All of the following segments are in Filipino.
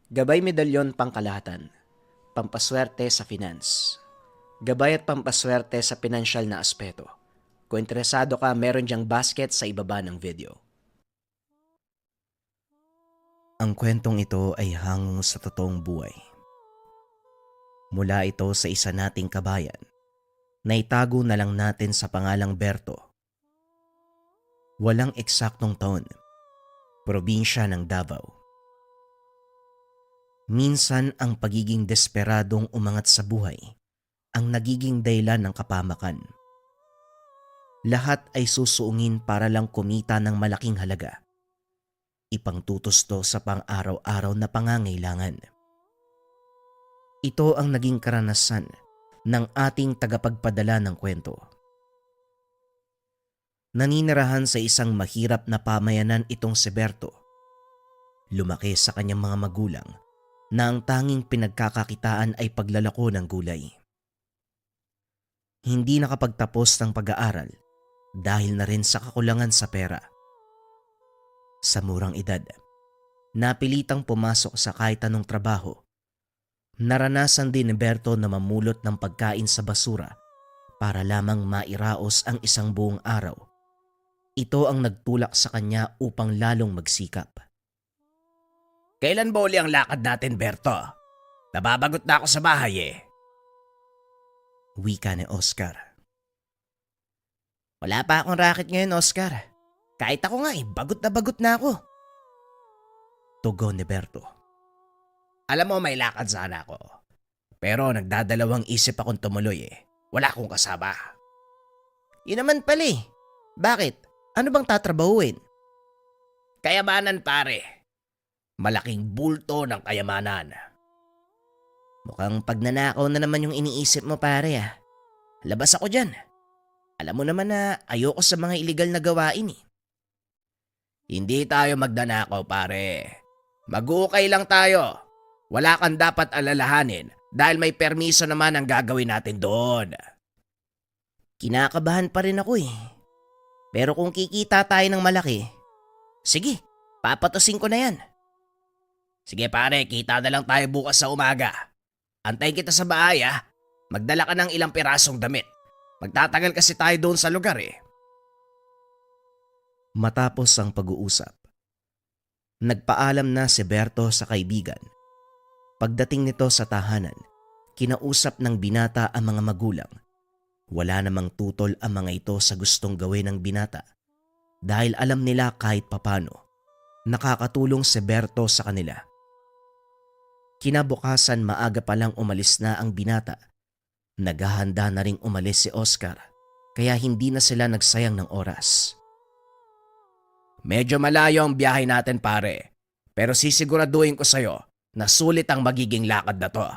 Gabay medalyon pangkalahatan, pampaswerte sa finance. Gabay at pampaswerte sa pinansyal na aspeto. Kung interesado ka, meron diyang basket sa ibaba ng video. Ang kwentong ito ay hango sa totoong buhay. Mula ito sa isa nating kabayan na itago na lang natin sa pangalang Berto. Walang eksaktong taon, probinsya ng Davao. Minsan ang pagiging desperadong umangat sa buhay ang nagiging dahilan ng kapamakan. Lahat ay susuungin para lang kumita ng malaking halaga. Ipangtutusto sa pang-araw-araw na pangangailangan. Ito ang naging karanasan ng ating tagapagpadala ng kwento. Naninirahan sa isang mahirap na pamayanan itong si Berto. Lumaki sa kanyang mga magulang na ang tanging pinagkakakitaan ay paglalako ng gulay. Hindi nakapagtapos ng pag-aaral dahil na rin sa kakulangan sa pera. Sa murang edad, napilitang pumasok sa kahit anong trabaho. Naranasan din ni Berto na mamulot ng pagkain sa basura para lamang mairaos ang isang buong araw. Ito ang nagtulak sa kanya upang lalong magsikap. Kailan ba uli ang lakad natin, Berto? Nababagot na ako sa bahay eh. Wika ni Oscar. Wala pa akong racket ngayon, Oscar. Kahit ako nga bagot na ako. Tugon ni Berto. Alam mo, may lakad sana ako. Pero nagdadalawang isip akong tumuloy eh. Wala akong kasama. Yun naman pala eh. Bakit? Ano bang tatrabahuin? Kayamanan, pare. Malaking bulto ng kayamanan. Mukhang pagnanakaw na naman yung iniisip mo, pare ah. Labas ako dyan. Alam mo naman na ayoko sa mga iligal na gawain eh. Hindi tayo magnanakaw, pare. Mag-uukay lang tayo. Wala kang dapat alalahanin dahil may permiso naman ang gagawin natin doon. Kinakabahan pa rin ako eh. Pero kung kikita tayo ng malaki, sige, papatusin ko na yan. Sige pare, kita na lang tayo bukas sa umaga. Antayin kita sa bahay ah. Magdala ka ng ilang pirasong damit. Magtatagal kasi tayo doon sa lugar eh. Matapos ang pag-uusap, nagpaalam na si Berto sa kaibigan. Pagdating nito sa tahanan, kinausap ng binata ang mga magulang. Wala namang tutol ang mga ito sa gustong gawin ng binata dahil alam nila kahit papano nakakatulong si Berto sa kanila. Kinabukasan maaga pa lang umalis na ang binata. Naghahanda na ring umalis si Oscar kaya hindi na sila nagsayang ng oras. Medyo malayo ang biyahe natin pare, pero sisiguraduhin ko sa'yo na sulit ang magiging lakad na to.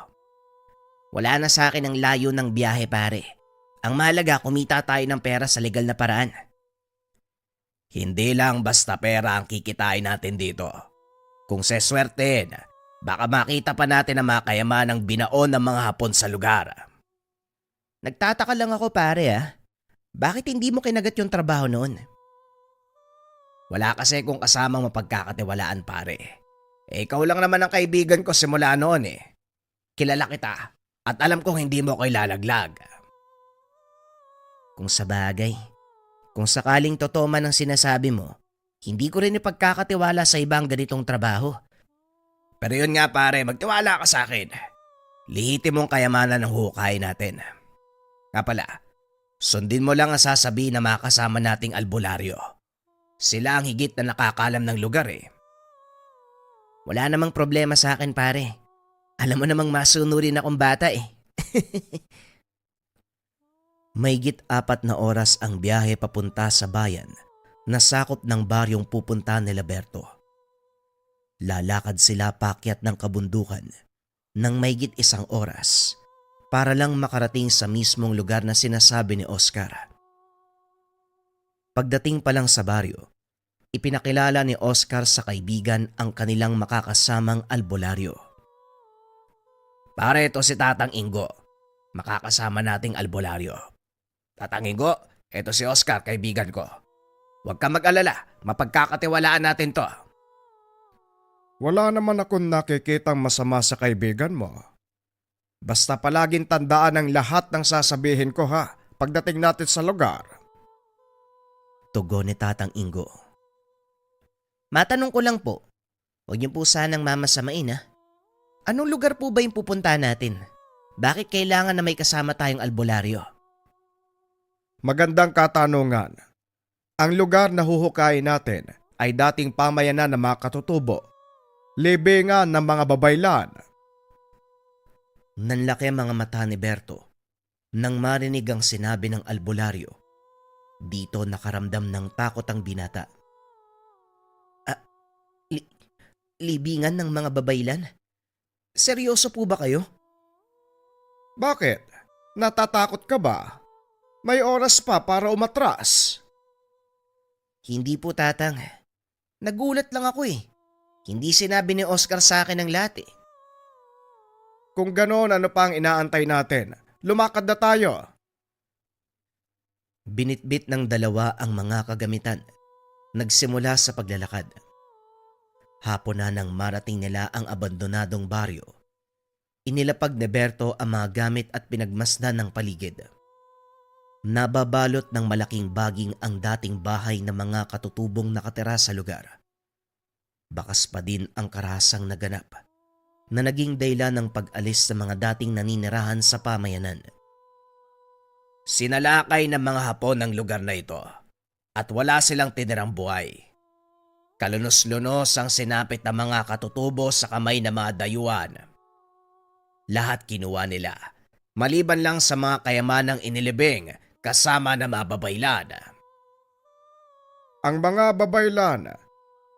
Wala na sa akin ang layo ng biyahe pare. Ang mahalaga kumita tayo ng pera sa legal na paraan. Hindi lang basta pera ang kikitain natin dito. Kung seswertein, baka makita pa natin ang mga kayamanang binaon ng mga Hapon sa lugar. Nagtataka lang ako pare ah. Bakit hindi mo kinagat yung trabaho noon? Wala kasi kung kasamang mapagkakatiwalaan pare. Ikaw lang naman ang kaibigan ko simula noon eh. Kilala kita at alam kong hindi mo ko ilalaglag. Kung sa bagay, kung sakaling totoo man ang sinasabi mo, hindi ko rin ipagkakatiwala sa ibang ganitong trabaho. Pero yun nga pare, magtiwala ka sa akin. Lihitin mong kayamanan ng hukay natin. Nga pala, sundin mo lang ang sasabihin na makasama nating albularyo. Sila ang higit na nakakalam ng lugar eh. Wala namang problema sa akin pare. Alam mo namang masunurin akong bata eh. Mahigit 4 na oras ang biyahe papunta sa bayan na sakop ng baryong pupunta ni Berto. Lalakad sila paakyat ng kabundukan ng mahigit 1 oras para lang makarating sa mismong lugar na sinasabi ni Oscar. Pagdating pa lang sa baryo, ipinakilala ni Oscar sa kaibigan ang kanilang makakasamang albularyo. Pare, ito si Tatang Ingo. Makakasama nating albularyo. Tatang Ingo, ito si Oscar, kaibigan ko. Huwag kang mag-alala, mapagkakatiwalaan natin to. Wala naman akong nakikitang masama sa kaibigan mo. Basta palaging tandaan ang lahat ng sasabihin ko ha, pagdating natin sa lugar. Tugon ni Tatang Ingo. Matanong ko lang po, huwag niyo po sanang mamasamain ha. Anong lugar po ba yung pupuntahan natin? Bakit kailangan na may kasama tayong albularyo? Magandang katanungan. Ang lugar na huhukayin natin ay dating pamayanan ng mga katutubo, libingan ng mga babaylan. Nanlaki ang mga mata ni Berto nang marinig ang sinabi ng albularyo. Dito nakaramdam ng takot ang binata. Libingan ng mga babaylan? Seryoso po ba kayo? Bakit? Natatakot ka ba? May oras pa para umatras. Hindi po, Tatang. Nagulat lang ako eh. Hindi sinabi ni Oscar sa akin ang lahat eh. Kung gano'n, ano pa ang inaantay natin? Lumakad na tayo. Binitbit ng dalawa ang mga kagamitan. Nagsimula sa paglalakad. Hapon na nang marating nila ang abandonadong baryo. Inilapag ni Berto ang mga gamit at pinagmasdan ng paligid. Nababalot ng malaking baging ang dating bahay ng mga katutubong nakatira sa lugar. Bakas pa din ang karahasang naganap na naging dahilan ng pag-alis ng mga dating naninirahan sa pamayanan. Sinalakay ng mga Hapon ang lugar na ito at wala silang tinirang buhay. Kalunos-lunos ang sinapit ng mga katutubo sa kamay ng mga dayuhan. Lahat kinuha nila, maliban lang sa mga kayamanang inilibing kasama ng mga babaylan. Ang mga babaylan,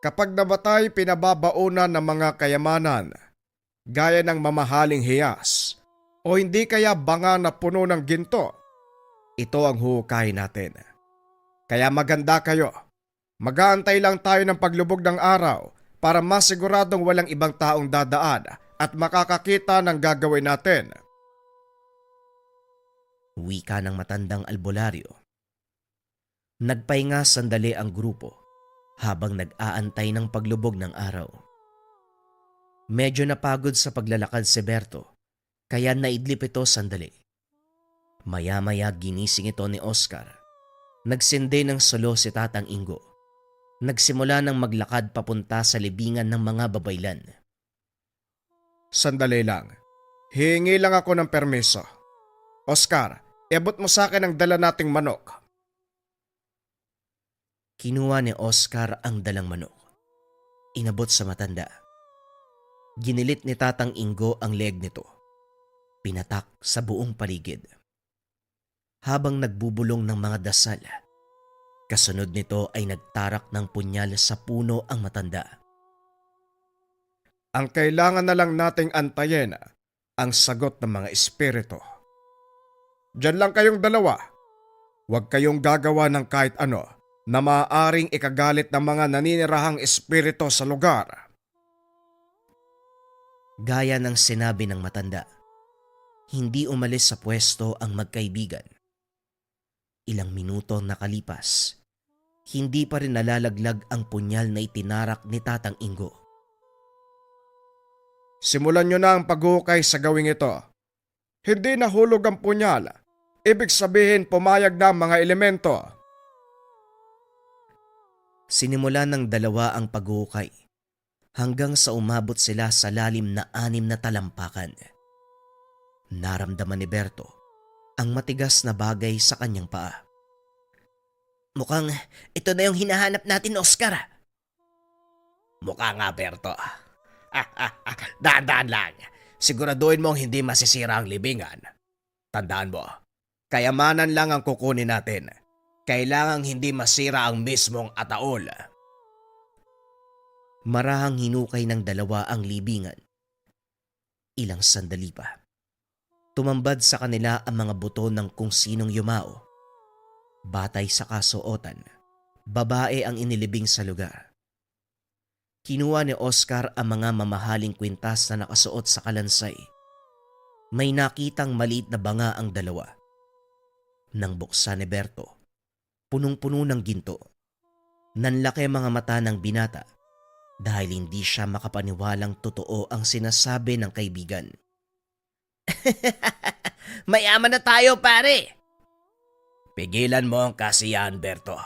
kapag nabatay pinababaunan ng mga kayamanan, gaya ng mamahaling hiyas o hindi kaya banga na puno ng ginto, ito ang huhukayin natin. Kaya maganda kayo. Mag-aantay lang tayo ng paglubog ng araw para masiguradong walang ibang taong dadaan at makakakita ng gagawin natin. Wika ng matandang albularyo. Nagpahinga sandali ang grupo habang nag-aantay ng paglubog ng araw. Medyo napagod sa paglalakad si Berto kaya naidlip ito sandali. Maya-maya ginising ito ni Oscar. Nagsindi ng solo si Tatang Ingo. Nagsimula ng maglakad papunta sa libingan ng mga babaylan. Sandali lang. Hihingi lang ako ng permiso. Oscar, iabot mo sa akin ang dala nating manok. Kinuha ni Oscar ang dalang manok. Inabot sa matanda. Ginilit ni Tatang Ingo ang leg nito. Pinatak sa buong paligid. Habang nagbubulong ng mga dasal, kasunod nito ay nagtarak ng punyal sa puno ang matanda. Ang kailangan na lang nating antayin ang sagot ng mga espiritu. Diyan lang kayong dalawa. Huwag kayong gagawa ng kahit ano na maaaring ikagalit ng mga naninirahang espiritu sa lugar. Gaya ng sinabi ng matanda, hindi umalis sa pwesto ang magkaibigan. Ilang minuto nakalipas, hindi pa rin nalalaglag ang punyal na itinarak ni Tatang Ingo. Simulan nyo na ang paghukay sa gawing ito. Hindi nahulog ang punyal. Ibig sabihin pumayag na ang mga elemento. Sinimula ng dalawa ang paghukay hanggang sa umabot sila sa lalim na 6 na talampakan. Naramdaman ni Berto ang matigas na bagay sa kanyang paa. Mukhang ito na yung hinahanap natin, Oscar. Mukha nga, Berto. Dahan-dahan lang. Siguraduhin mong hindi masisira ang libingan. Tandaan mo, kayamanan lang ang kukunin natin. Kailangang hindi masira ang mismong ataol. Marahang hinukay ng dalawa ang libingan. Ilang sandali pa. Tumambad sa kanila ang mga buto ng kung sinong yumao. Batay sa kasuotan, babae ang inilibing sa lugar. Kinuha ni Oscar ang mga mamahaling kwintas na nakasuot sa kalansay. May nakitang maliit na banga ang dalawa. Nang buksan ni Berto, punong-puno ng ginto. Nanlaki mga mata ng binata. dahil hindi siya makapaniwalang totoo ang sinasabi ng kaibigan. Mayaman na tayo, pare! Pigilan mo ang kasiyahan, Berto.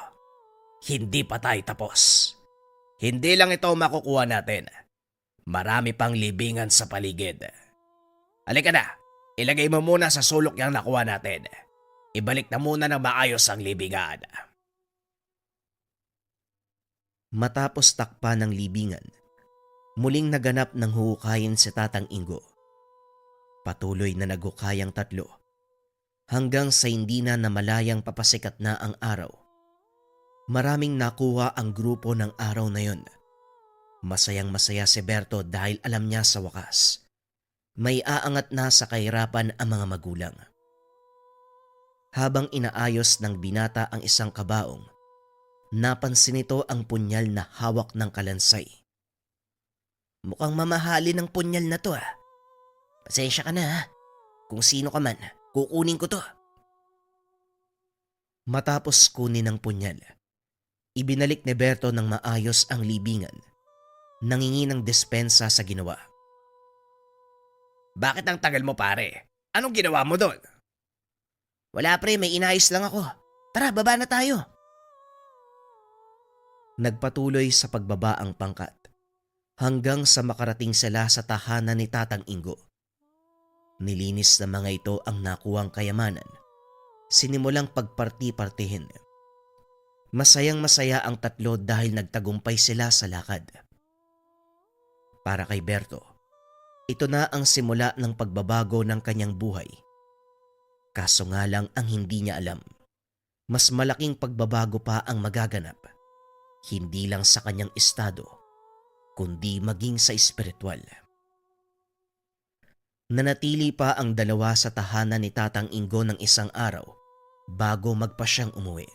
Hindi pa tayo tapos. Hindi lang ito makukuha natin. Marami pang libingan sa paligid. Halika na, ilagay mo muna sa sulok yung nakuha natin. Ibalik na muna ng maayos ang libingan. Matapos takpan ng libingan, muling naganap ng huhukayin si Tatang Ingo. Patuloy na naghukay ang tatlo hanggang sa hindi na namalayang papasikat na ang araw. Maraming nakuha ang grupo ng araw na yon. Masayang masaya si Berto dahil alam niya sa wakas may aangat na sa kahirapan ang mga magulang. Habang inaayos ng binata ang isang kabaong, napansin nito ang punyal na hawak ng kalansay. Mukhang mamahalin ang punyal na to ah. Pasensya ka na ha. Kung sino ka man, kukunin ko to. Matapos kunin ang punyal, ibinalik ni Berto ng maayos ang libingan. Nangingi ng dispensa sa ginawa. Bakit ang tagal mo, pare? Anong ginawa mo doon? Wala pre, may inayos lang ako. Tara, baba na tayo. Nagpatuloy sa pagbaba ang pangkat hanggang sa makarating sila sa tahanan ni Tatang Ingo. Nilinis na mga ito ang nakuwang kayamanan. Sinimulang pagparti-partihin. Masayang masaya ang tatlo dahil nagtagumpay sila sa lakad. Para kay Berto, ito na ang simula ng pagbabago ng kanyang buhay. Kaso nga lang ang hindi niya alam, mas malaking pagbabago pa ang magaganap. Hindi lang sa kanyang estado, kundi maging sa espiritual. Nanatili pa ang dalawa sa tahanan ni Tatang Ingo ng isang araw bago magpasyang umuwi.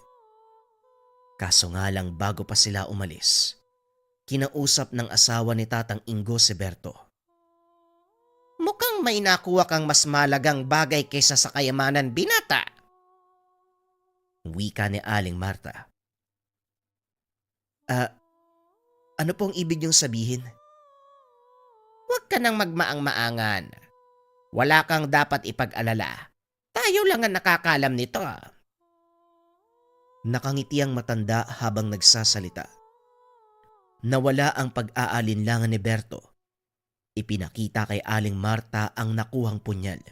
Kaso nga lang bago pa sila umalis, kinausap ng asawa ni Tatang Ingo si Berto. Mukhang may nakuha kang mas malagang bagay kaysa sa kayamanan, binata. Wika ni Aling Marta. Ano pong ibig niyong sabihin? Huwag ka nang magmaang-maangan. Wala kang dapat ipag-alala. Tayo lang ang nakakalam nito. Nakangiti ang matanda habang nagsasalita. Nawala ang pag-aalinlangan ni Berto. Ipinakita kay Aling Marta ang nakuhang punyal.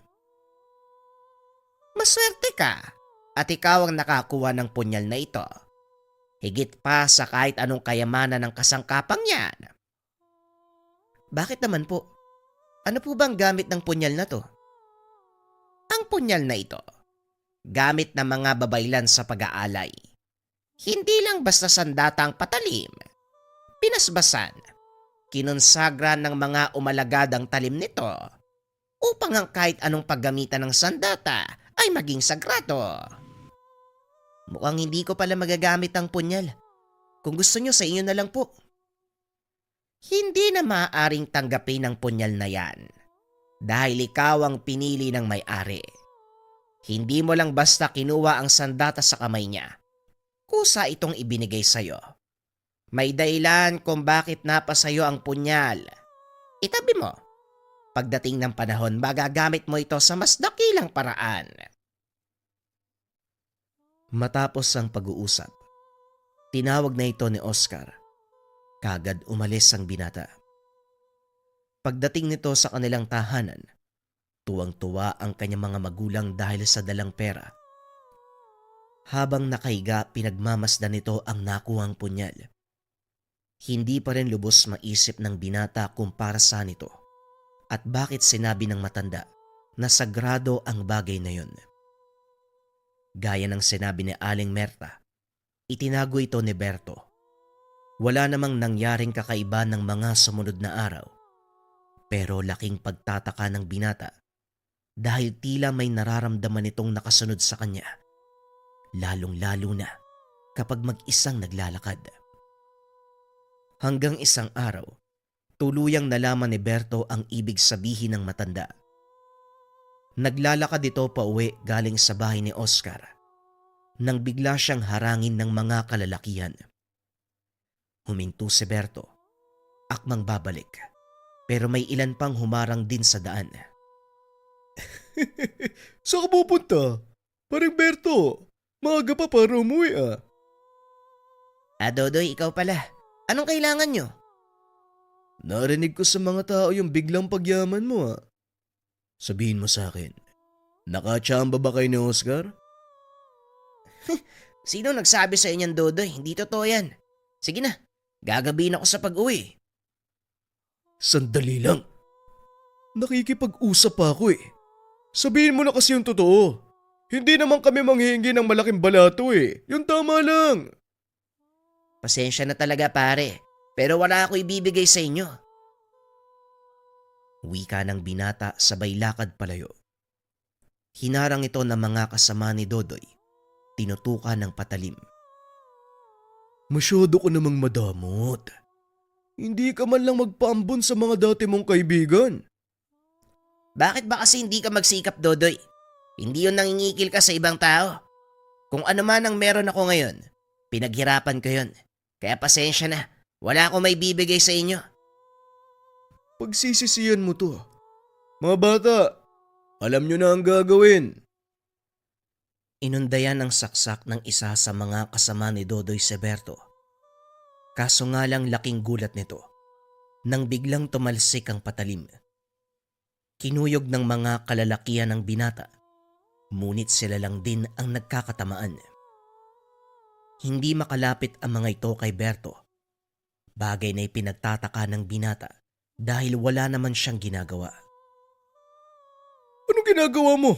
Maswerte ka at ikaw ang nakakuha ng punyal na ito. Higit pa sa kahit anong kayamanan ng kasangkapang yan. Bakit naman po? Ano po bang gamit ng punyal na to? Ang punyal na ito, gamit ng mga babaylan sa pag-aalay. Hindi lang basta sandatang patalim. Pinasbasan, kinonsagra ng mga umalagadang talim nito upang ang kahit anong paggamitan ng sandata ay maging sagrado. Mukhang hindi ko pala magagamit ang punyal. Kung gusto nyo sa inyo na lang po. Hindi na maaaring tanggapin ang punyal na yan dahil ikaw ang pinili ng may-ari. Hindi mo lang basta kinuha ang sandata sa kamay niya. Kusa itong ibinigay sa'yo. May dahilan kung bakit napasayo ang punyal. Itabi mo. Pagdating ng panahon, magagamit mo ito sa mas dakilang paraan. Matapos ang pag-uusap, tinawag na ito ni Oscar. Kagad umalis ang binata. Pagdating nito sa kanilang tahanan, tuwang-tuwa ang kanyang mga magulang dahil sa dalang pera. Habang nakahiga, pinagmamasdan nito ang nakuhang punyal. Hindi pa rin lubos maisip ng binata kung para saan ito at bakit sinabi ng matanda na sagrado ang bagay na yun. Gaya ng sinabi ni Aling Merta, itinago ito ni Berto. Wala namang nangyaring kakaiba ng mga sumunod na araw. Pero laking pagtataka ng binata dahil tila may nararamdaman itong nakasunod sa kanya. Lalong-lalo na kapag mag-isang naglalakad. Hanggang isang araw, tuluyang nalaman ni Berto ang ibig sabihin ng matanda. Naglalakad ito pauwi galing sa bahay ni Oscar nang bigla siyang harangin ng mga kalalakihan. Huminto si Berto akmang babalik. Pero may ilan pang humarang din sa daan. Saan ka pupunta? Parang Berto, maaga pa para umuwi ah. Dodoy, ikaw pala. Anong kailangan nyo? Narinig ko sa mga tao yung biglang pagyaman mo ah. Sabihin mo sa akin, nakachamba ba kayo ni Oscar? Sino nagsabi sa inyan, Dodoy? Hindi totoo yan. Sige na, gagabihin ako sa pag-uwi. Sandali lang. Nakikipag-usap pa ako eh. Sabihin mo na kasi yung totoo. Hindi naman kami manghihingi ng malaking balato eh. Yung tama lang. Pasensya na talaga pare, pero wala ako ibibigay sa inyo. Wika ng binata sabay lakad palayo. Hinarang ito ng mga kasama ni Dodoy. Tinutukan ng patalim. Masyado ko namang madamot. Hindi ka man lang magpaambon sa mga dati mong kaibigan. Bakit ba kasi hindi ka magsikap, Dodoy? Hindi yun nangingikil ka sa ibang tao. Kung ano man ang meron ako ngayon, pinaghirapan ko yun. Kaya pasensya na, wala akong may bibigay sa inyo. Pagsisisiyan mo to. Mga bata, alam nyo na ang gagawin. Inundayan ng saksak ng isa sa mga kasama ni Dodoy Seberto. Kaso nga lang laking gulat nito nang biglang tumalsik ang patalim. Kinuyog ng mga kalalakian ng binata, ngunit sila lang din ang nagkakatamaan. Hindi makalapit ang mga ito kay Berto, bagay na ipinagtataka ng binata dahil wala naman siyang ginagawa. Anong ginagawa mo?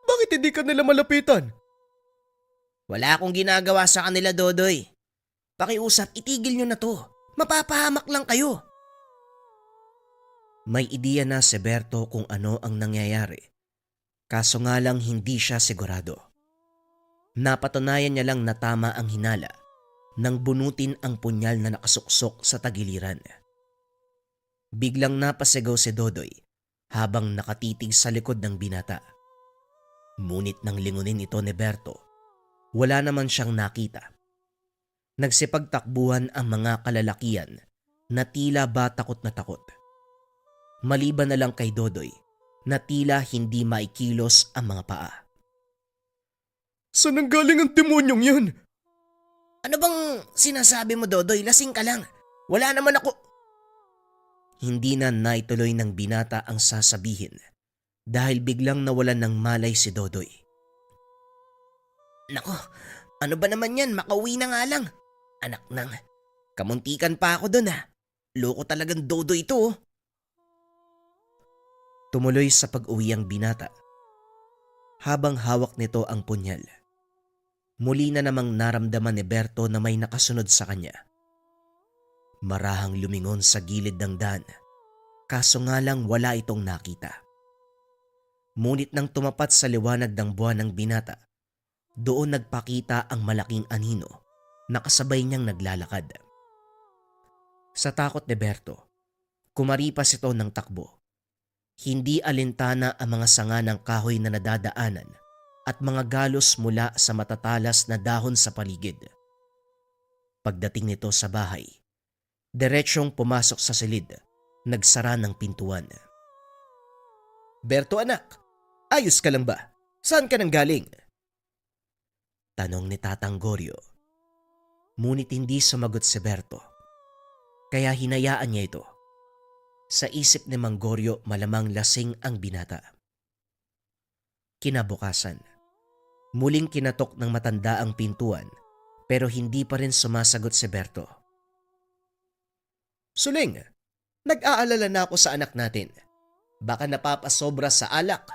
Bakit hindi ka nila malapitan? Wala akong ginagawa sa kanila, Dodoy. Pakiusap, itigil nyo na to. Mapapahamak lang kayo. May ideya na si Berto kung ano ang nangyayari. Kaso nga lang hindi siya sigurado. Napatunayan niya lang na tama ang hinala nang bunutin ang punyal na nakasuksok sa tagiliran. Biglang napasigaw si Dodoy habang nakatitig sa likod ng binata. Ngunit nang lingunin ito ni Berto, wala naman siyang nakita. Nagsipagtakbuhan ang mga kalalakian na tila ba takot na takot. Maliban na lang kay Dodoy na tila hindi maikilos ang mga paa. Saan ang galing ang demonyong yan? Ano bang sinasabi mo, Dodoy? Lasing ka lang. Wala naman ako. Hindi na naituloy ng binata ang sasabihin dahil biglang nawalan ng malay si Dodoy. Nako, ano ba naman yan? Makauwi na nga lang. Anak nang, kamuntikan pa ako dun ha. Loko talagang Dodoy ito oh. Tumuloy sa pag-uwi ang binata. Habang hawak nito ang punyal, muli na namang naramdaman ni Berto na may nakasunod sa kanya. Marahang lumingon sa gilid ng daan, kaso nga lang wala itong nakita. Ngunit nang tumapat sa liwanag ng buwan ng binata, doon nagpakita ang malaking anino na kasabay niyang naglalakad. Sa takot ni Berto, kumaripas ito ng takbo. Hindi alintana ang mga sanga ng kahoy na nadadaanan at mga galos mula sa matatalas na dahon sa paligid. Pagdating nito sa bahay, diretsyong pumasok sa silid, nagsara ng pintuan. Berto anak, ayos ka lang ba? Saan ka nang galing? Tanong ni Tatang Goryo. Ngunit hindi sumagot si Berto. Kaya hinayaan niya ito. Sa isip ni Mang Goryo malamang lasing ang binata. Kinabukasan, muling kinatok ng matanda ang pintuan pero hindi pa rin sumasagot si Berto. Suling, nag-aalala na ako sa anak natin. Baka napapasobra sa alak.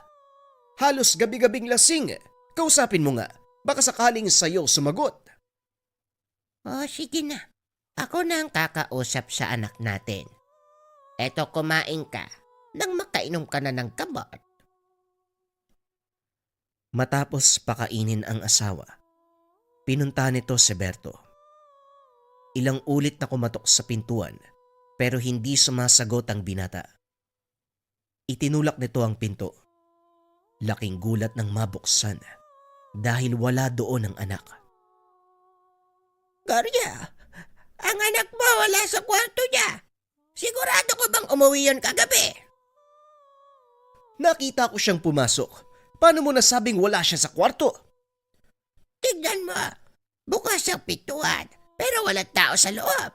Halos gabi-gabing lasing. Kausapin mo nga, baka sakaling sa'yo sumagot. Sige na. Ako na ang kakausap sa anak natin. Eto, kumain ka nang makainom ka na ng gamot. Matapos pakainin ang asawa, pinunta nito si Berto. Ilang ulit na kumatok sa pintuan pero hindi sumasagot ang binata. Itinulak nito ang pinto. Laking gulat nang mabuksan dahil wala doon ang anak. Gorya, ang anak mo wala sa kwarto niya. Sigurado ko bang umuwi yun kagabi? Nakita ko siyang pumasok. Paano mo nasabing wala siya sa kwarto? Tignan mo. Bukas ang pintuan, pero walang tao sa loob.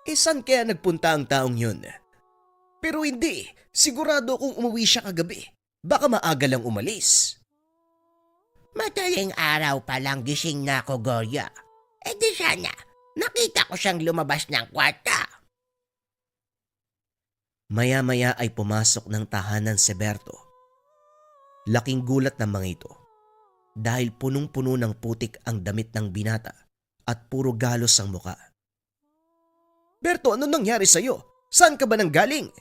Saan kaya nagpunta ang taong yun? Pero hindi. Sigurado kung umuwi siya kagabi. Baka maaga lang umalis. Madaling araw pa lang gising na ako, Gorya. Di sana, nakita ko siyang lumabas ng kwarta. Maya-maya ay pumasok ng tahanan si Berto. Laking gulat ng mga ito dahil punong-puno ng putik ang damit ng binata at puro galos ang muka. Berto, ano nangyari sa'yo? Saan ka ba nanggaling?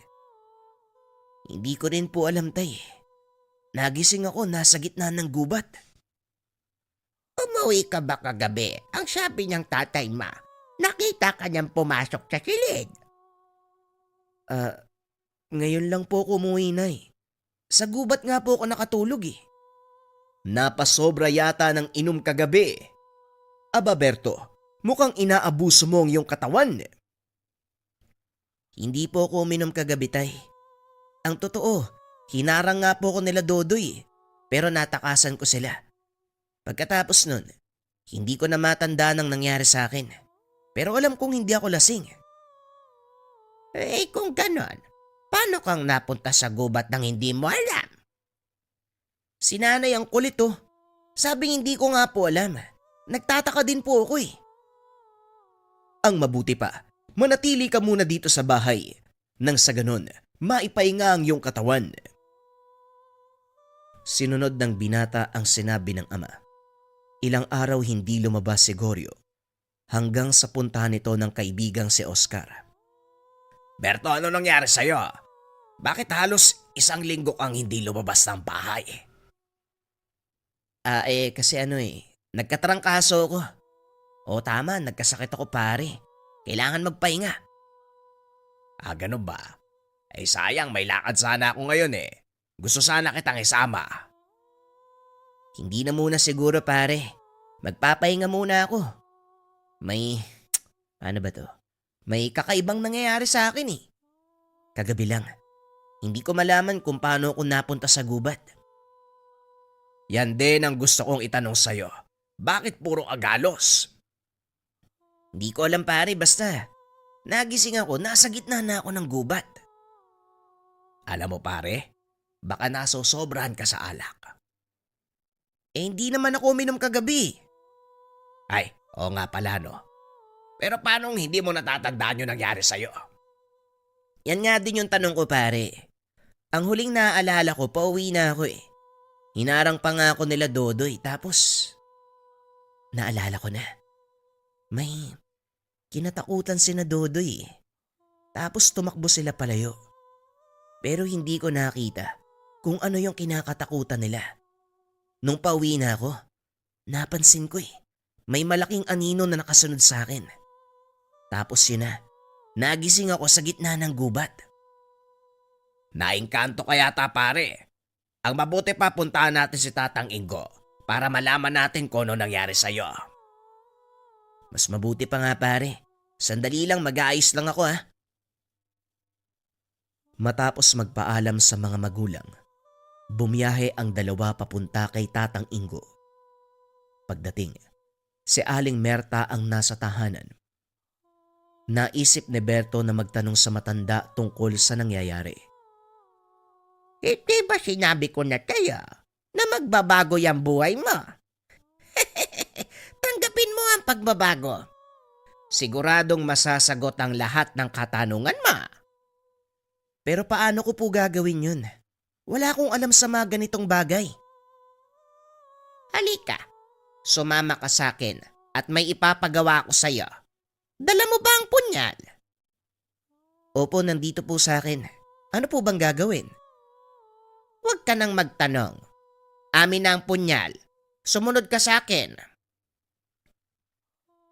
Hindi ko rin po alam, tay. Nagising ako nasa gitna ng gubat. Umuwi ka ba kagabi? Ang sabi niyang tatay ma, nakita ka niyang pumasok sa silid. Ngayon lang po ako umuwi, nay. Sa gubat nga po ako nakatulog eh. Napasobra yata ng inom kagabi. Aba Berto, mukhang inaabuso mo ang iyong katawan. Hindi po ako uminom kagabi, tay. Ang totoo, hinarang nga po ako nila Dodoy pero natakasan ko sila. Pagkatapos nun, hindi ko na matandaan ang nangyari sa akin. Pero alam kong hindi ako lasing. Kung ganon, paano kang napunta sa gubat nang hindi mo alam? Si nanay ang kulit oh. Sabing hindi ko nga po alam. Nagtataka din po ako eh. Ang mabuti pa, manatili ka muna dito sa bahay. Nang sa ganon, maipahinga ang iyong katawan. Sinunod ng binata ang sinabi ng ama. Ilang araw hindi lumabas si Goryo hanggang sa puntahan nito ng kaibigang si Oscar. Berto, ano nangyari sa'yo? Bakit halos 1 linggo kang hindi lumabas ng bahay? Kasi nagkatrangkaso ako. O tama, nagkasakit ako pare. Kailangan magpahinga. Ganun ba? Sayang, may lakad sana ako ngayon eh. Gusto sana kitang isama. Hindi na muna siguro pare. Magpapahinga muna ako. Paano ba to? May kakaibang nangyayari sa akin eh. Kagabi lang, hindi ko malaman kung paano ako napunta sa gubat. Yan din ang gusto kong itanong sa'yo. Bakit puro agalos? Hindi ko alam pare, basta nagising ako, nasa gitna na ako ng gubat. Alam mo pare, baka nasosobrahan ka sa alak. Hindi naman ako uminom kagabi. Oo nga pala no. Pero paano hindi mo natatandaan yung nangyari sa'yo? Yan nga din yung tanong ko pare. Ang huling naaalala ko, pauwi na ako eh. Hinarang pa nga ako nila Dodoy tapos naalala ko na. May kinatakutan sina Dodoy eh. Tapos tumakbo sila palayo. Pero hindi ko nakita kung ano yung kinakatakutan nila. Nung pauwi na ako, napansin ko eh. May malaking anino na nakasunod sa akin. Tapos yun na, nagising ako sa gitna ng gubat. Naingkanto ka yata pare. Ang mabuti pa puntahan natin si Tatang Ingo para malaman natin kung ano nangyari sa'yo. Mas mabuti pa nga pare. Sandali lang, mag-aayos lang ako ha. Matapos magpaalam sa mga magulang, bumiyahe ang dalawa papunta kay Tatang Ingo. Pagdating, si Aling Merta ang nasa tahanan. Naisip ni Berto na magtanong sa matanda tungkol sa nangyayari. Hindi ba sinabi ko na tayo na magbabago yung buhay mo? Tanggapin mo ang pagbabago. Siguradong masasagot ang lahat ng katanungan mo. Pero paano ko po gagawin yun? Wala akong alam sa mga ganitong bagay. Halika, sumama ka sa akin at may ipapagawa ko sa'yo. Dala mo ba ang punyal? Opo, nandito po sa akin. Ano po bang gagawin? Huwag ka nang magtanong. Amin na ang punyal. Sumunod ka sa akin.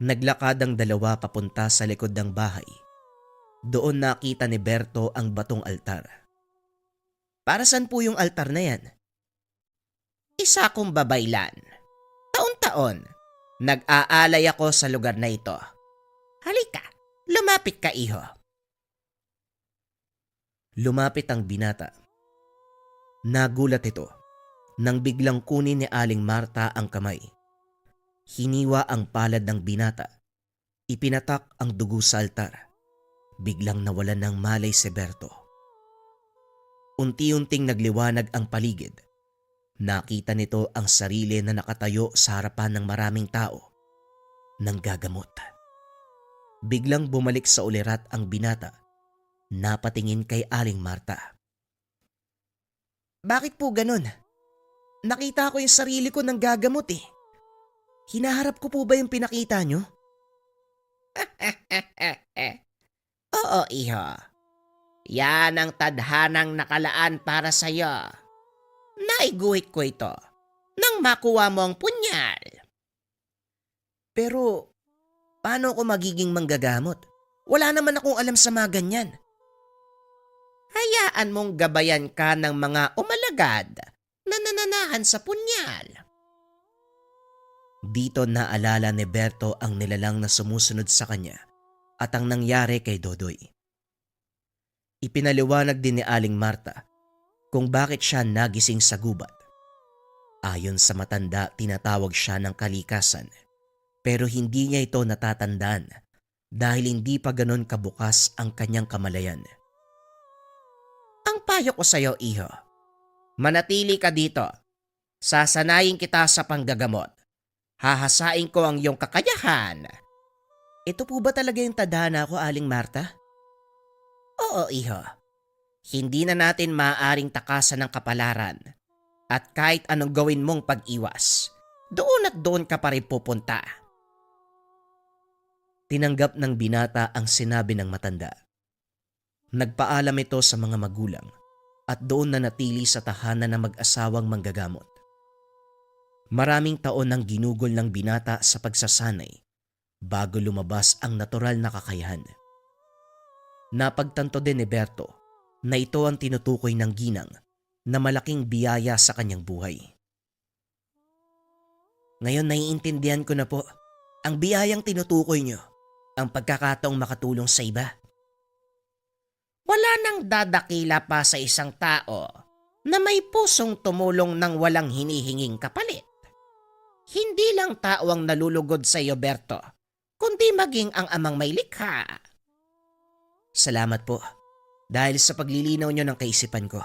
Naglakad ang dalawa papunta sa likod ng bahay. Doon nakita ni Berto ang batong altar. Para saan po yung altar na yan? Isa kong babaylan. Taon-taon, nag-aalay ako sa lugar na ito. Halika, lumapit ka iho. Lumapit ang binata. Nagulat ito nang biglang kunin ni Aling Marta ang kamay. Hiniwa ang palad ng binata. Ipinatak ang dugo sa altar. Biglang nawalan ng malay si Berto. Unti-unting nagliwanag ang paligid. Nakita nito ang sarili na nakatayo sa harapan ng maraming tao. Nanggagamot. Biglang bumalik sa ulirat ang binata. Napatingin kay Aling Marta. Bakit po ganun? Nakita ko yung sarili ko nanggagamot eh. Hinaharap ko po ba yung pinakita nyo? Oo, iho. Yan ang tadhanang nakalaan para sa'yo. Naiguhit ko ito nang makuha mo ang punyal. Pero paano ako magiging manggagamot? Wala naman akong alam sa mga ganyan. Hayaan mong gabayan ka ng mga umalagad na nananahan sa punyal. Dito naalala ni Berto ang nilalang na sumusunod sa kanya at ang nangyari kay Dodoy. Ipinaliwanag din ni Aling Marta kung bakit siya nagising sa gubat. Ayon sa matanda, tinatawag siya ng kalikasan pero hindi niya ito natatandaan dahil hindi pa ganon kabukas ang kanyang kamalayan. Ang payo ko sa'yo, iho, manatili ka dito. Sasanayin kita sa panggagamot. Hahasain ko ang iyong kakayahan. Ito po ba talaga yung tadhana ko, Aling Marta? Oo, iho. Hindi na natin maaaring takasan ng kapalaran. At kahit anong gawin mong pag-iwas, doon at doon ka pa rin pupunta. Tinanggap ng binata ang sinabi ng matanda. Nagpaalam ito sa mga magulang at doon na natili sa tahanan ng mag-asawang manggagamot. Maraming taon nang ginugol ng binata sa pagsasanay bago lumabas ang natural na kakayahan. Napagtanto din ni Berto na ito ang tinutukoy ng ginang na malaking biyaya sa kanyang buhay. Ngayon naiintindihan ko na po ang biyayang tinutukoy nyo, ang pagkakataong makatulong sa iba. Wala nang dadakila pa sa isang tao na may pusong tumulong ng walang hinihinging kapalit. Hindi lang tao ang nalulugod sa iyo, Berto, kundi maging ang amang may likha. Salamat po dahil sa paglilinaw nyo ng kaisipan ko.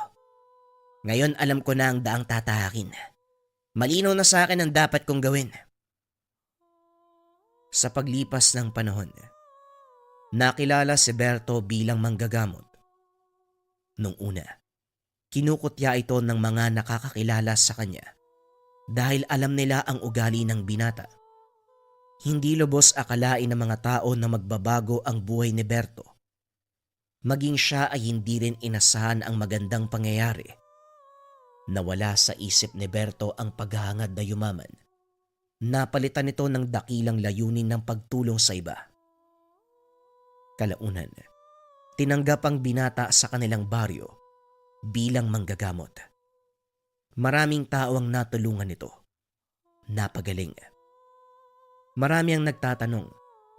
Ngayon alam ko na ang daang tatahakin. Malinaw na sa akin ang dapat kong gawin. Sa paglipas ng panahon, nakilala si Berto bilang manggagamot. Nung una, kinukutya ito ng mga nakakakilala sa kanya dahil alam nila ang ugali ng binata. Hindi lubos akalain ng mga tao na magbabago ang buhay ni Berto. Maging siya ay hindi rin inasahan ang magandang pangyayari. Nawala sa isip ni Berto ang paghahangad na yumaman. Napalitan ito ng dakilang layunin ng pagtulong sa iba. Kalaunan, tinanggap ang binata sa kanilang baryo bilang manggagamot. Maraming tao ang natulungan nito. Napagaling. Marami ang nagtatanong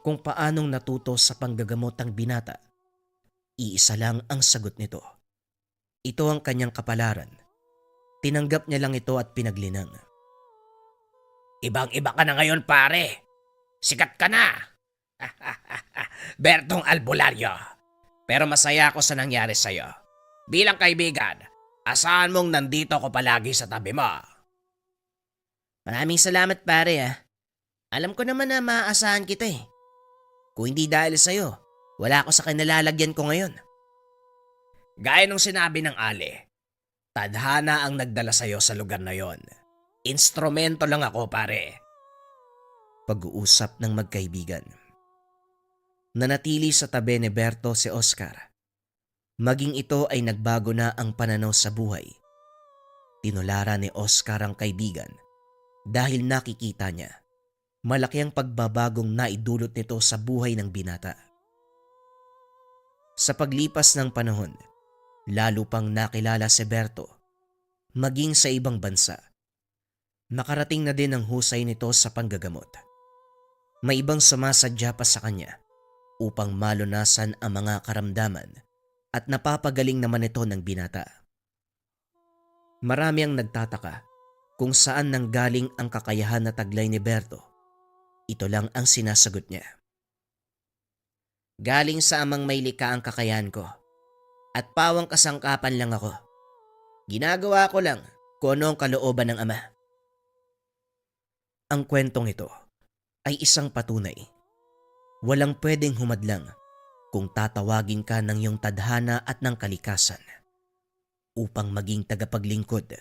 kung paanong natuto sa panggagamot ang binata. Iisa lang ang sagot nito. Ito ang kanyang kapalaran. Tinanggap niya lang ito at pinaglinang. Ibang-iba ka na ngayon, pare. Sikat ka na. Bertong Albularyo. Pero masaya ako sa nangyari sa'yo. Bilang kaibigan, asahan mong nandito ako palagi sa tabi mo. Maraming salamat pare. Alam ko naman na maaasahan kita eh. Kung hindi dahil sa'yo, wala ako sa kinalalagyan ko ngayon. Gaya nung sinabi ng Ali, tadhana ang nagdala sa'yo sa lugar na yon. Instrumento lang ako, pare. Pag-uusap ng magkaibigan. Nanatili sa tabi ni Berto si Oscar. Maging ito ay nagbago na ang pananaw sa buhay. Tinulara ni Oscar ang kaibigan dahil nakikita niya malaki ang pagbabagong naidulot nito sa buhay ng binata. Sa paglipas ng panahon, lalo pang nakilala si Berto, maging sa ibang bansa. Nakarating na din ang husay nito sa panggagamot. May ibang sumasadya pa sa kanya upang malunasan ang mga karamdaman at napapagaling naman ito ng binata. Marami ang nagtataka kung saan nanggaling ang kakayahan na taglay ni Berto. Ito lang ang sinasagot niya. Galing sa amang may likha ang kakayahan ko at pawang kasangkapan lang ako. Ginagawa ko lang kung ano ang kalooban ng ama. Ang kwentong ito ay isang patunay. Walang pwedeng humadlang kung tatawagin ka ng iyong tadhana at ng kalikasan upang maging tagapaglingkod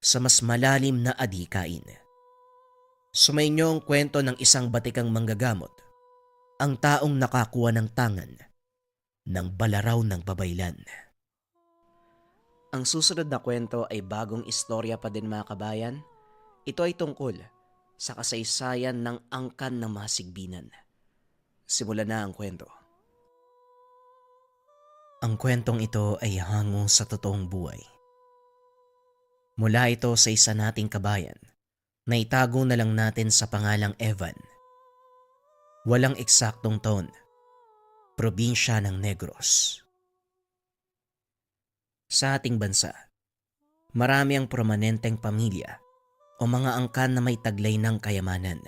sa mas malalim na adhikain. Sumainyo ang kwento ng isang batikang manggagamot, ang taong nakakuha ng tangan ng balaraw ng babaylan. Ang susunod na kwento ay bagong istorya pa din mga kabayan. Ito ay tungkol sa kasaysayan ng angkan ng mga sigbinan. Simulan na ang kwento. Ang kwentong ito ay hango sa totoong buhay. Mula ito sa isa nating kabayan na itago na lang natin sa pangalang Evan. Walang eksaktong taon. Probinsya ng Negros. Sa ating bansa, marami ang prominenteng pamilya o mga angkan na may taglay ng kayamanan.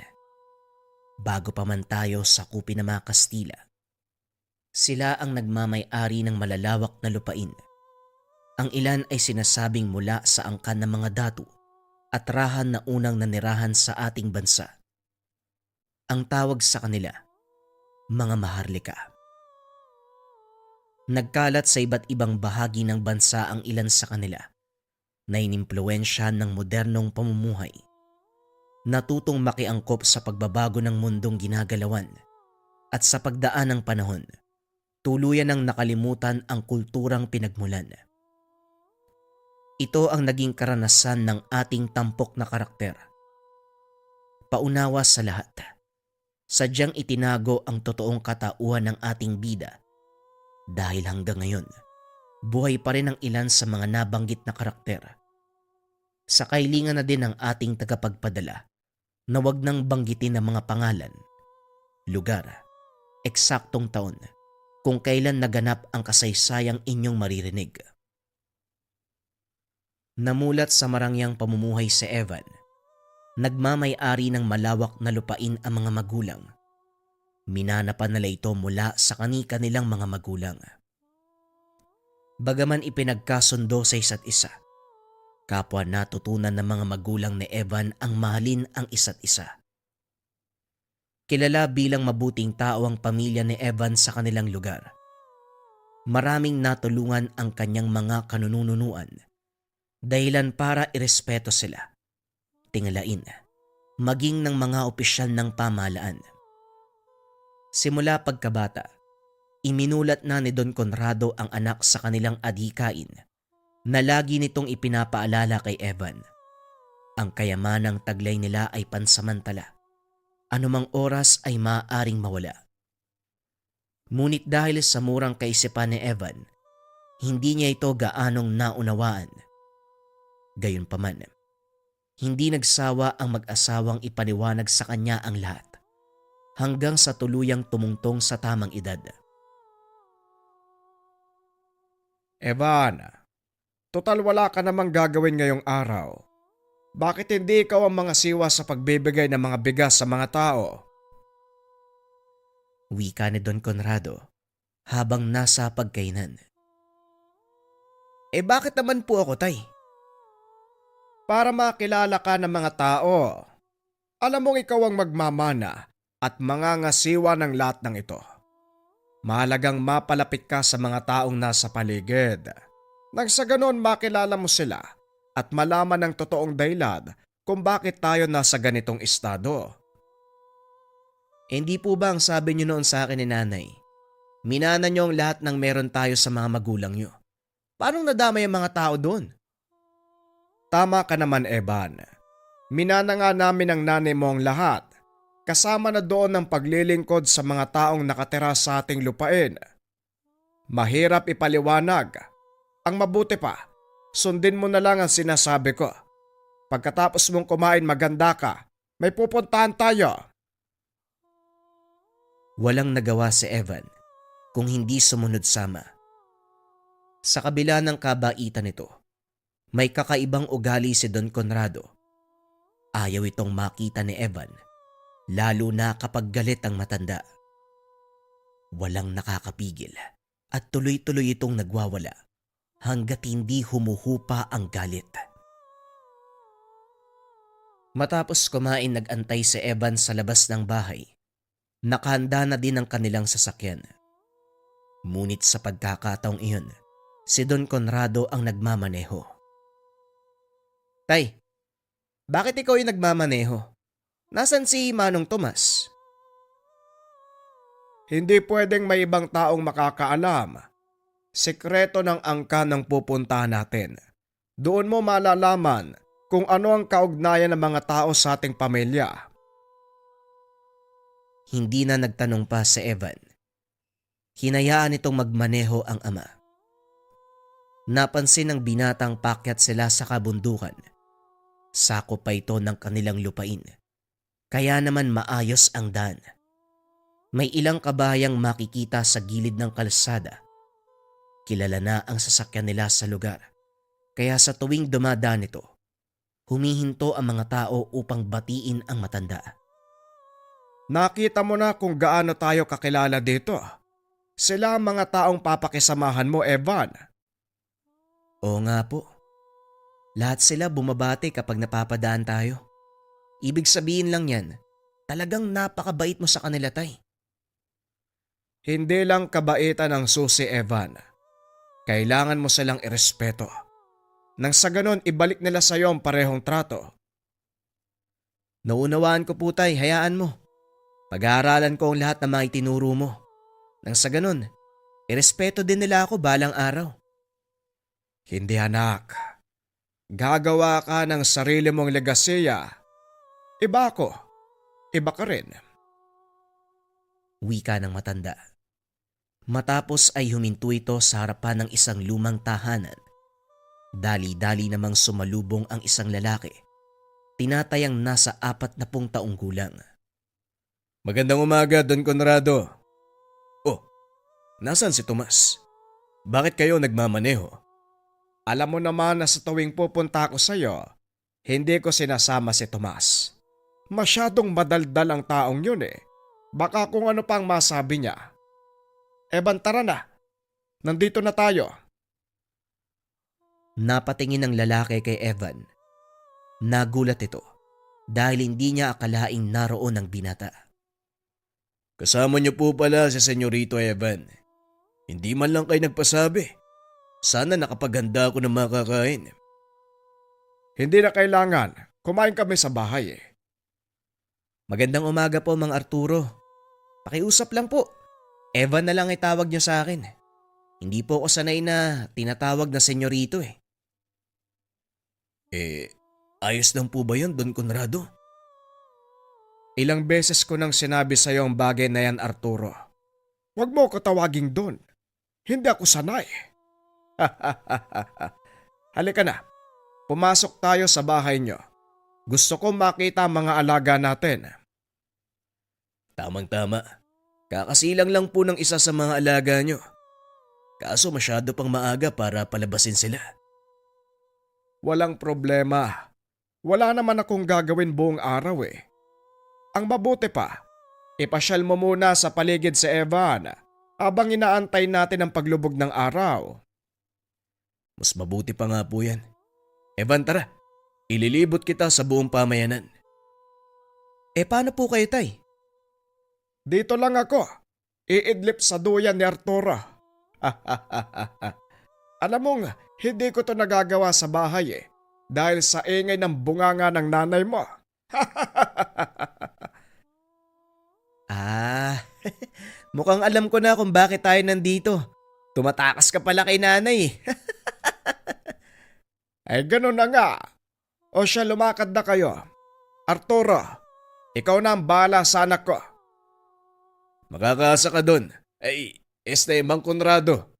Bago pa man tayo sakupin ng mga Kastila, sila ang nagmamay-ari ng malalawak na lupain. Ang ilan ay sinasabing mula sa angkan ng mga datu at rahan na unang nanirahan sa ating bansa. Ang tawag sa kanila, mga Maharlika. Nagkalat sa iba't ibang bahagi ng bansa ang ilan sa kanila na inimpluwensya ng modernong pamumuhay. Natutong makiangkop sa pagbabago ng mundong ginagalawan at sa pagdaan ng panahon, tuluyan ng nakalimutan ang kulturang pinagmulan. Ito ang naging karanasan ng ating tampok na karakter. Paunawa sa lahat, sadyang itinago ang totoong katauhan ng ating bida dahil hanggang ngayon, buhay pa rin ang ilan sa mga nabanggit na karakter. Sa kailingan na din ng ating tagapagpadala na wag nang banggitin ang mga pangalan, lugar, eksaktong taon, kung kailan naganap ang kasaysayang inyong maririnig. Namulat sa marangyang pamumuhay si Evan. Nagmamay-ari ng malawak na lupain ang mga magulang. Minanapan nila ito mula sa kani-kanilang mga magulang. Bagaman ipinagkasundo sa isa't isa, kapwa natutunan ng mga magulang ni Evan ang mahalin ang isa't isa. Kilala bilang mabuting tao ang pamilya ni Evan sa kanilang lugar. Maraming natulungan ang kanyang mga kanununuan, dahilan para irespeto sila, tingalain, maging ng mga opisyal ng pamahalaan. Simula pagkabata, iminulat na ni Don Conrado ang anak sa kanilang adhikain na lagi nitong ipinapaalala kay Evan. Ang kayamanang taglay nila ay pansamantala. Anumang oras ay maaaring mawala. Ngunit dahil sa murang kaisipan ni Evan, hindi niya ito gaanong naunawaan. Gayunpaman, hindi nagsawa ang mag-asawang ipaliwanag sa kanya ang lahat hanggang sa tuluyang tumungtong sa tamang edad. Evan, total wala ka namang gagawin ngayong araw. Bakit hindi ikaw ang mga siwa sa pagbibigay ng mga bigas sa mga tao? Wika ni Don Conrado habang nasa pagkainan. Bakit naman po ako, tay? Para makilala ka ng mga tao. Alam mong ikaw ang magmamana at mangangasiwa ng lahat ng ito. Mahalagang mapalapit ka sa mga taong nasa paligid. Nang sa ganon makilala mo sila at malaman ang totoong dahilan kung bakit tayo nasa ganitong estado. Hindi po ba ang sabi niyo noon sa akin ni nanay, minana niyo ang lahat ng meron tayo sa mga magulang niyo? Paano nadamay ang mga tao doon? Tama ka naman, Evan. Minana nga namin ang nanay mo ang lahat, kasama na doon ang paglilingkod sa mga taong nakatira sa ating lupain. Mahirap ipaliwanag. Ang mabuti pa, sundin mo na lang ang sinasabi ko. Pagkatapos mong kumain maganda ka, may pupuntahan tayo. Walang nagawa si Evan kung hindi sumunod sama. Sa kabila ng kabaitan nito, may kakaibang ugali si Don Conrado. Ayaw itong makita ni Evan, lalo na kapag galit ang matanda. Walang nakakapigil at tuloy-tuloy itong nagwawala hanggat hindi humuhupa ang galit. Matapos kumain, nag-antay si Evan sa labas ng bahay. Nakahanda na din ang kanilang sasakyan. Ngunit sa pagkakataong iyon, si Don Conrado ang nagmamaneho. Tay, bakit ikaw yung nagmamaneho? Nasaan si Manong Tomas? Hindi pwedeng may ibang taong makakaalam. Sekreto ng angkan ng pupuntahan natin. Doon mo malalaman kung ano ang kaugnayan ng mga tao sa ating pamilya. Hindi na nagtanong pa si Evan. Hinayaan itong magmaneho ang ama. Napansin ng binatang pakyat sila sa kabundukan. Sakop pa ito ng kanilang lupain. Kaya naman maayos ang daan. May ilang kabayang makikita sa gilid ng kalsada. Kilala na ang sasakyan nila sa lugar. Kaya sa tuwing dumadaan ito, humihinto ang mga tao upang batiin ang matanda. Nakita mo na kung gaano tayo kakilala dito. Sila ang mga taong papakisamahan mo, Evan. Oo nga po. Lahat sila bumabati kapag napapadaan tayo. Ibig sabihin lang yan, talagang napakabait mo sa kanila, tay. Hindi lang kabaitan ang susi, Evan. Kailangan mo silang irespeto. Nang sa ganon, ibalik nila sa iyo ang parehong trato. Naunawaan ko po, tay, hayaan mo. Pag-aaralan ko ang lahat ng mga itinuro mo. Nang sa ganon, irespeto din nila ako balang araw. Hindi, anak. Gagawa ka ng sarili mong legasiya. Iba ako. Iba ka rin. Wika ng matanda. Matapos ay huminto ito sa harapan ng isang lumang tahanan. Dali-dali namang sumalubong ang isang lalaki. Tinatayang nasa 40 taong gulang. Magandang umaga, Don Conrado. Oh, nasaan si Tomas? Bakit kayo nagmamaneho? Alam mo naman na sa tuwing pupunta ako sa iyo, hindi ko sinasama si Tomas. Masyadong madaldal ang taong yun eh. Baka kung ano pang masabi niya. Evan, tara na. Nandito na tayo. Napatingin ang lalaki kay Evan. Nagulat ito dahil hindi niya akalaing naroon ang binata. Kasama niyo po pala si Senyorito Evan. Hindi man lang kayo nagpasabi. Sana nakapaghanda ako ng makakain. Hindi na kailangan. Kumain kami sa bahay eh. Magandang umaga po, Mang Arturo. Pakiusap lang po. Evan na lang ay tawag niyo sa akin. Hindi po ako sanay na tinatawag na senyorito eh. Ayos lang po ba yun, Don Conrado? Ilang beses ko nang sinabi sa iyo ang bagay na yan, Arturo. Huwag mo ko tawaging Don. Hindi ako sanay. Halika na. Pumasok tayo sa bahay niyo. Gusto ko makita ang mga alaga natin. Tamang-tama. Kakasilang lang po ng isa sa mga alaga nyo. Kaso masyado pang maaga para palabasin sila. Walang problema. Wala naman akong gagawin buong araw eh. Ang mabuti pa, ipasyal mo muna sa paligid si Evan habang inaantay natin ang paglubog ng araw. Mas mabuti pa nga po yan. Evan, tara. Ililibot kita sa buong pamayanan. Paano po kayo, tay? Dito lang ako. Iidlip sa duyan ni Arturo. Alam mo nga, hindi ko to nagagawa sa bahay eh. Dahil sa ingay ng bunganga ng nanay mo. Mukhang alam ko na kung bakit tayo nandito. Tumatakas ka pala kay nanay eh. Ay ganun na nga. O siya, lumakad na kayo. Arturo, ikaw na ang bahala sa anak ko. Makakaasa ka doon. Mang Conrado.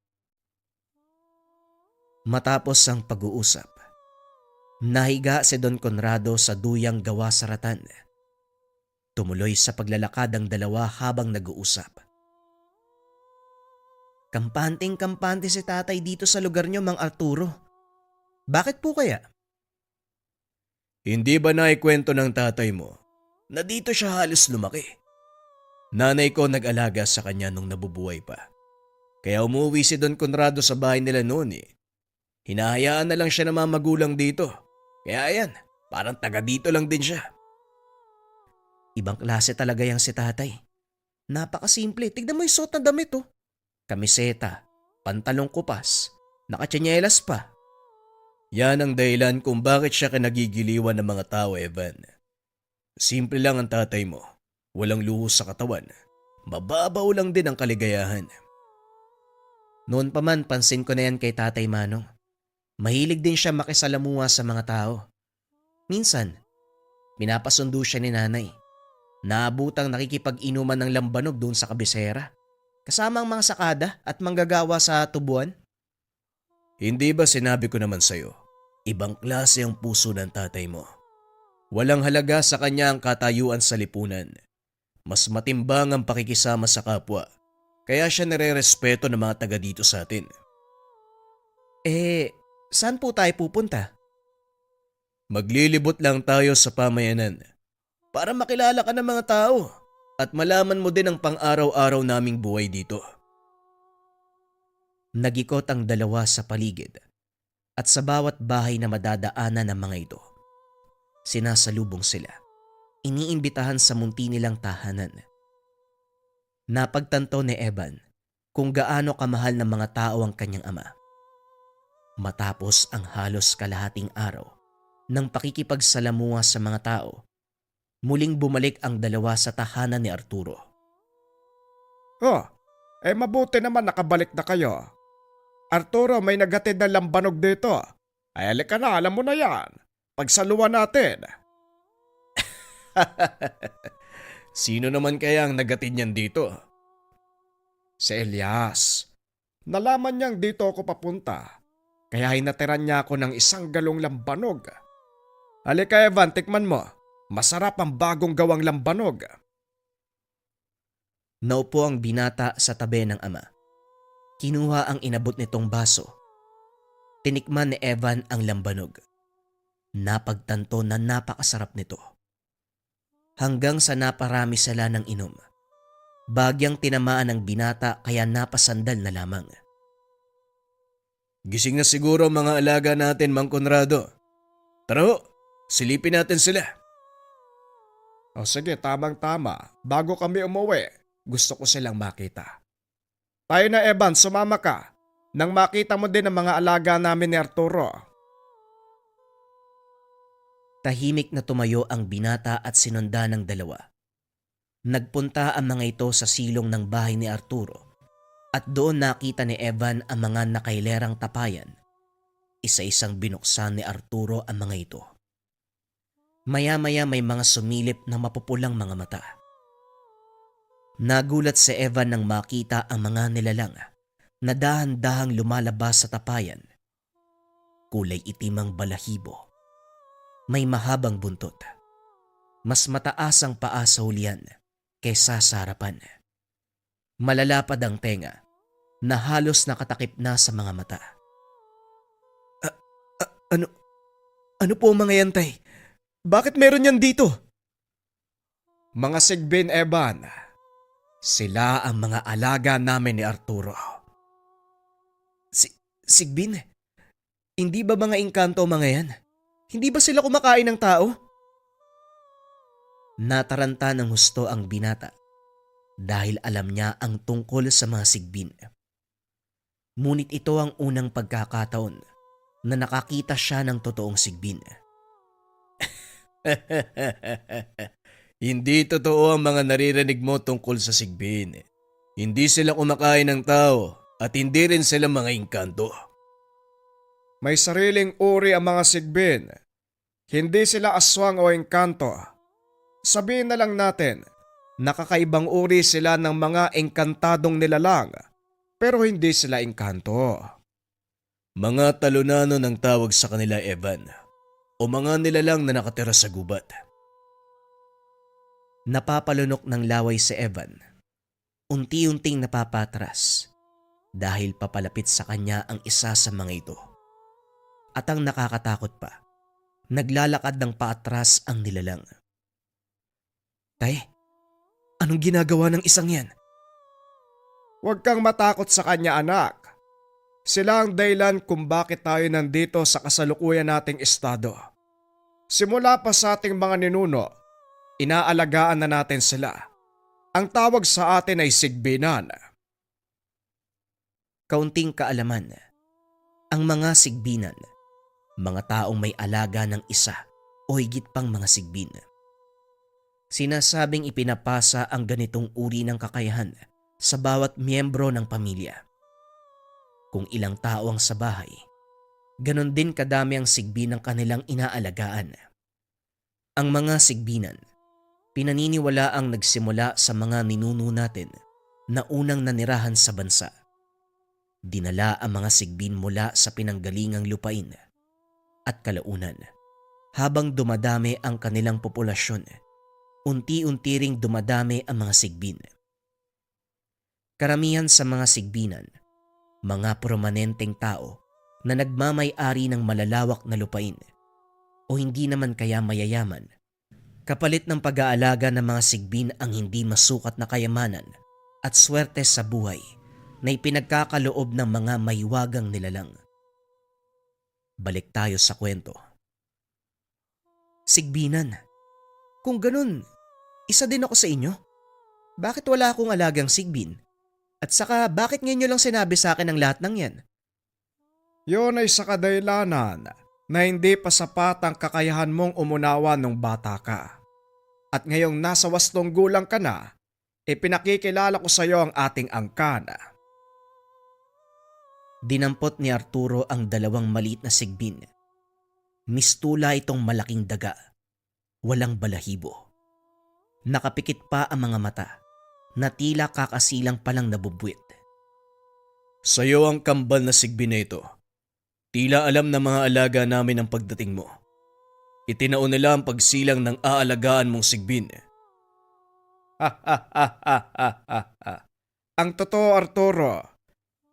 Matapos ang pag-uusap, nahiga si Don Conrado sa duyang gawa sa ratan. Tumuloy sa paglalakad ang dalawa habang nag-uusap. Kampanteng-kampante si tatay dito sa lugar niyo, Mang Arturo. Bakit po kaya? Hindi ba naikwento ng tatay mo na dito siya halos lumaki? Nanay ko nag-alaga sa kanya nung nabubuhay pa. Kaya umuwi si Don Conrado sa bahay nila noon eh. Hinahayaan na lang siya ng mga magulang dito. Kaya ayan, parang taga dito lang din siya. Ibang klase talaga yang si tatay. Napakasimple. Tignan mo yung suot na damit oh. Kamiseta, pantalong kupas, nakatsanyelas pa. Yan ang dahilan kung bakit siya kinagigiliwan ng mga tao, Evan. Simple lang ang tatay mo. Walang luhos sa katawan. Mababaw lang din ang kaligayahan. Noon pa man pansin ko na yan kay Tatay Manong. Mahilig din siya makisalamuha sa mga tao. Minsan, pinapasundo siya ni nanay. Naabutang nakikipag-inuman ng lambanog doon sa kabisera. Kasama ang mga sakada at manggagawa sa tubuan. Hindi ba sinabi ko naman sa'yo, ibang klase ang puso ng tatay mo. Walang halaga sa kanya ang katayuan sa lipunan. Mas matimbang ang pakikisama sa kapwa. Kaya siya nire-respeto ng mga taga dito sa atin. Saan po tayo pupunta? Maglilibot lang tayo sa pamayanan para makilala ka ng mga tao at malaman mo din ang pang-araw-araw naming buhay dito. Nagikot ang dalawa sa paligid at sa bawat bahay na madadaanan ng mga ito, sinasalubong sila, iniimbitahan sa munti nilang tahanan. Napagtanto ni Evan kung gaano kamahal ng mga tao ang kanyang ama. Matapos ang halos kalahating araw ng pakikipagsalamuha sa mga tao, muling bumalik ang dalawa sa tahanan ni Arturo. Mabuti naman nakabalik na kayo. Arturo, may naghatid na lambanog dito. Ay, halika na, alam mo na yan. Pagsaluhan natin. Sino naman kaya ang nagatid niyan dito? Si Elias. Nalaman niyang dito ako papunta. Kaya hinatiran niya ako ng 1 galong lambanog. Halika Evan, tikman mo. Masarap ang bagong gawang lambanog. Naupo ang binata sa tabi ng ama. Kinuha ang inabot nitong baso. Tinikman ni Evan ang lambanog. Napagtanto na napakasarap nito. Hanggang sa naparami sila ng inom. Bagyang tinamaan ng binata kaya napasandal na lamang. Gising na siguro ang mga alaga natin, Mang Conrado. Tara ho, silipin natin sila. O sige, tamang-tama. Bago kami umuwi, gusto ko silang makita. Tayo na Evan, sumama ka. Nang makita mo din ang mga alaga namin ni Arturo. Tahimik na tumayo ang binata at sinunda ng dalawa. Nagpunta ang mga ito sa silong ng bahay ni Arturo at doon nakita ni Evan ang mga nakailerang tapayan. Isa-isang binuksan ni Arturo ang mga ito. Maya-maya may mga sumilip na mapupulang mga mata. Nagulat si Evan nang makita ang mga nilalang na dahan-dahang lumalabas sa tapayan. Kulay itim ang balahibo. May mahabang buntot. Mas mataas ang paa sa hulihan kaysa sa harapan. Malalapad ang tenga na halos nakatakip na sa mga mata. Ano po ang mga yan, tay? Bakit meron yan dito? Mga Sigbin, Evan. Sila ang mga alaga namin ni Arturo. Sigbin? Hindi ba mga engkanto mga yan? Hindi ba sila kumakain ng tao? Nataranta ng husto ang binata dahil alam niya ang tungkol sa mga sigbin. Ngunit ito ang unang pagkakataon na nakakita siya ng totoong sigbin. Hindi totoo ang mga naririnig mo tungkol sa sigbin. Hindi sila kumakain ng tao at hindi rin sila mga engkanto. May sariling uri ang mga Sigbin. Hindi sila aswang o engkanto. Sabihin na lang natin, nakakaibang uri sila ng mga engkantadong nilalang, pero hindi sila engkanto. Mga talunano ng tawag sa kanila, Evan, o mga nilalang na nakatira sa gubat. Napapalunok ng laway si Evan. Unti-unting napapatras. dahil papalapit sa kanya ang isa sa mga ito. At ang nakakatakot pa, naglalakad ng paatras ang nilalang. Tay, anong ginagawa ng isang yan? Huwag kang matakot sa kanya, anak. Sila ang dahilan kung bakit tayo nandito sa kasalukuyan nating estado. Simula pa sa ating mga ninuno, inaalagaan na natin sila. Ang tawag sa atin ay sigbinan. Kaunting kaalaman, ang mga sigbinan, mga taong may alaga ng isa o higit pang mga sigbin. Sinasabing ipinapasa ang ganitong uri ng kakayahan sa bawat miyembro ng pamilya. Kung ilang tao ang sa bahay, ganon din kadami ang sigbin ng kanilang inaalagaan. Ang mga sigbinan, pinaniniwala ang nagsimula sa mga ninuno natin na unang nanirahan sa bansa. Dinala ang mga sigbin mula sa pinanggalingang lupain at kalaunan. Habang dumadami ang kanilang populasyon, unti-unti ring dumadami ang mga sigbin. Karamihan sa mga sigbinan, mga permanenteng tao na nagmamay-ari ng malalawak na lupain o hindi naman kaya mayayaman. Kapalit ng pag-aalaga ng mga sigbin ang hindi masukat na kayamanan at swerte sa buhay na ipinagkakaloob ng mga mahiwagang nilalang. Balik tayo sa kwento. Sigbinan, kung ganun, isa din ako sa inyo. Bakit wala akong alagang sigbin? At saka bakit ngayon nyo lang sinabi sa akin ang lahat ng yan? Yun ay sa kadahilanan na hindi pa sapat ang kakayahan mong umunawa nung bata ka. At ngayong nasa 8 gulang ka na, ipinakikilala ko sa iyo ang ating angkan. Dinampot ni Arturo ang 2 maliit na sigbin. Mistula itong malaking daga. Walang balahibo. Nakapikit pa ang mga mata na tila kakasilang palang nabubwit. Sa iyo ang kambal na sigbin na ito. Tila alam ng mga alaga namin ang pagdating mo. Itinaon nila ang pagsilang ng aalagaan mong sigbin. Ang totoo, Arturo,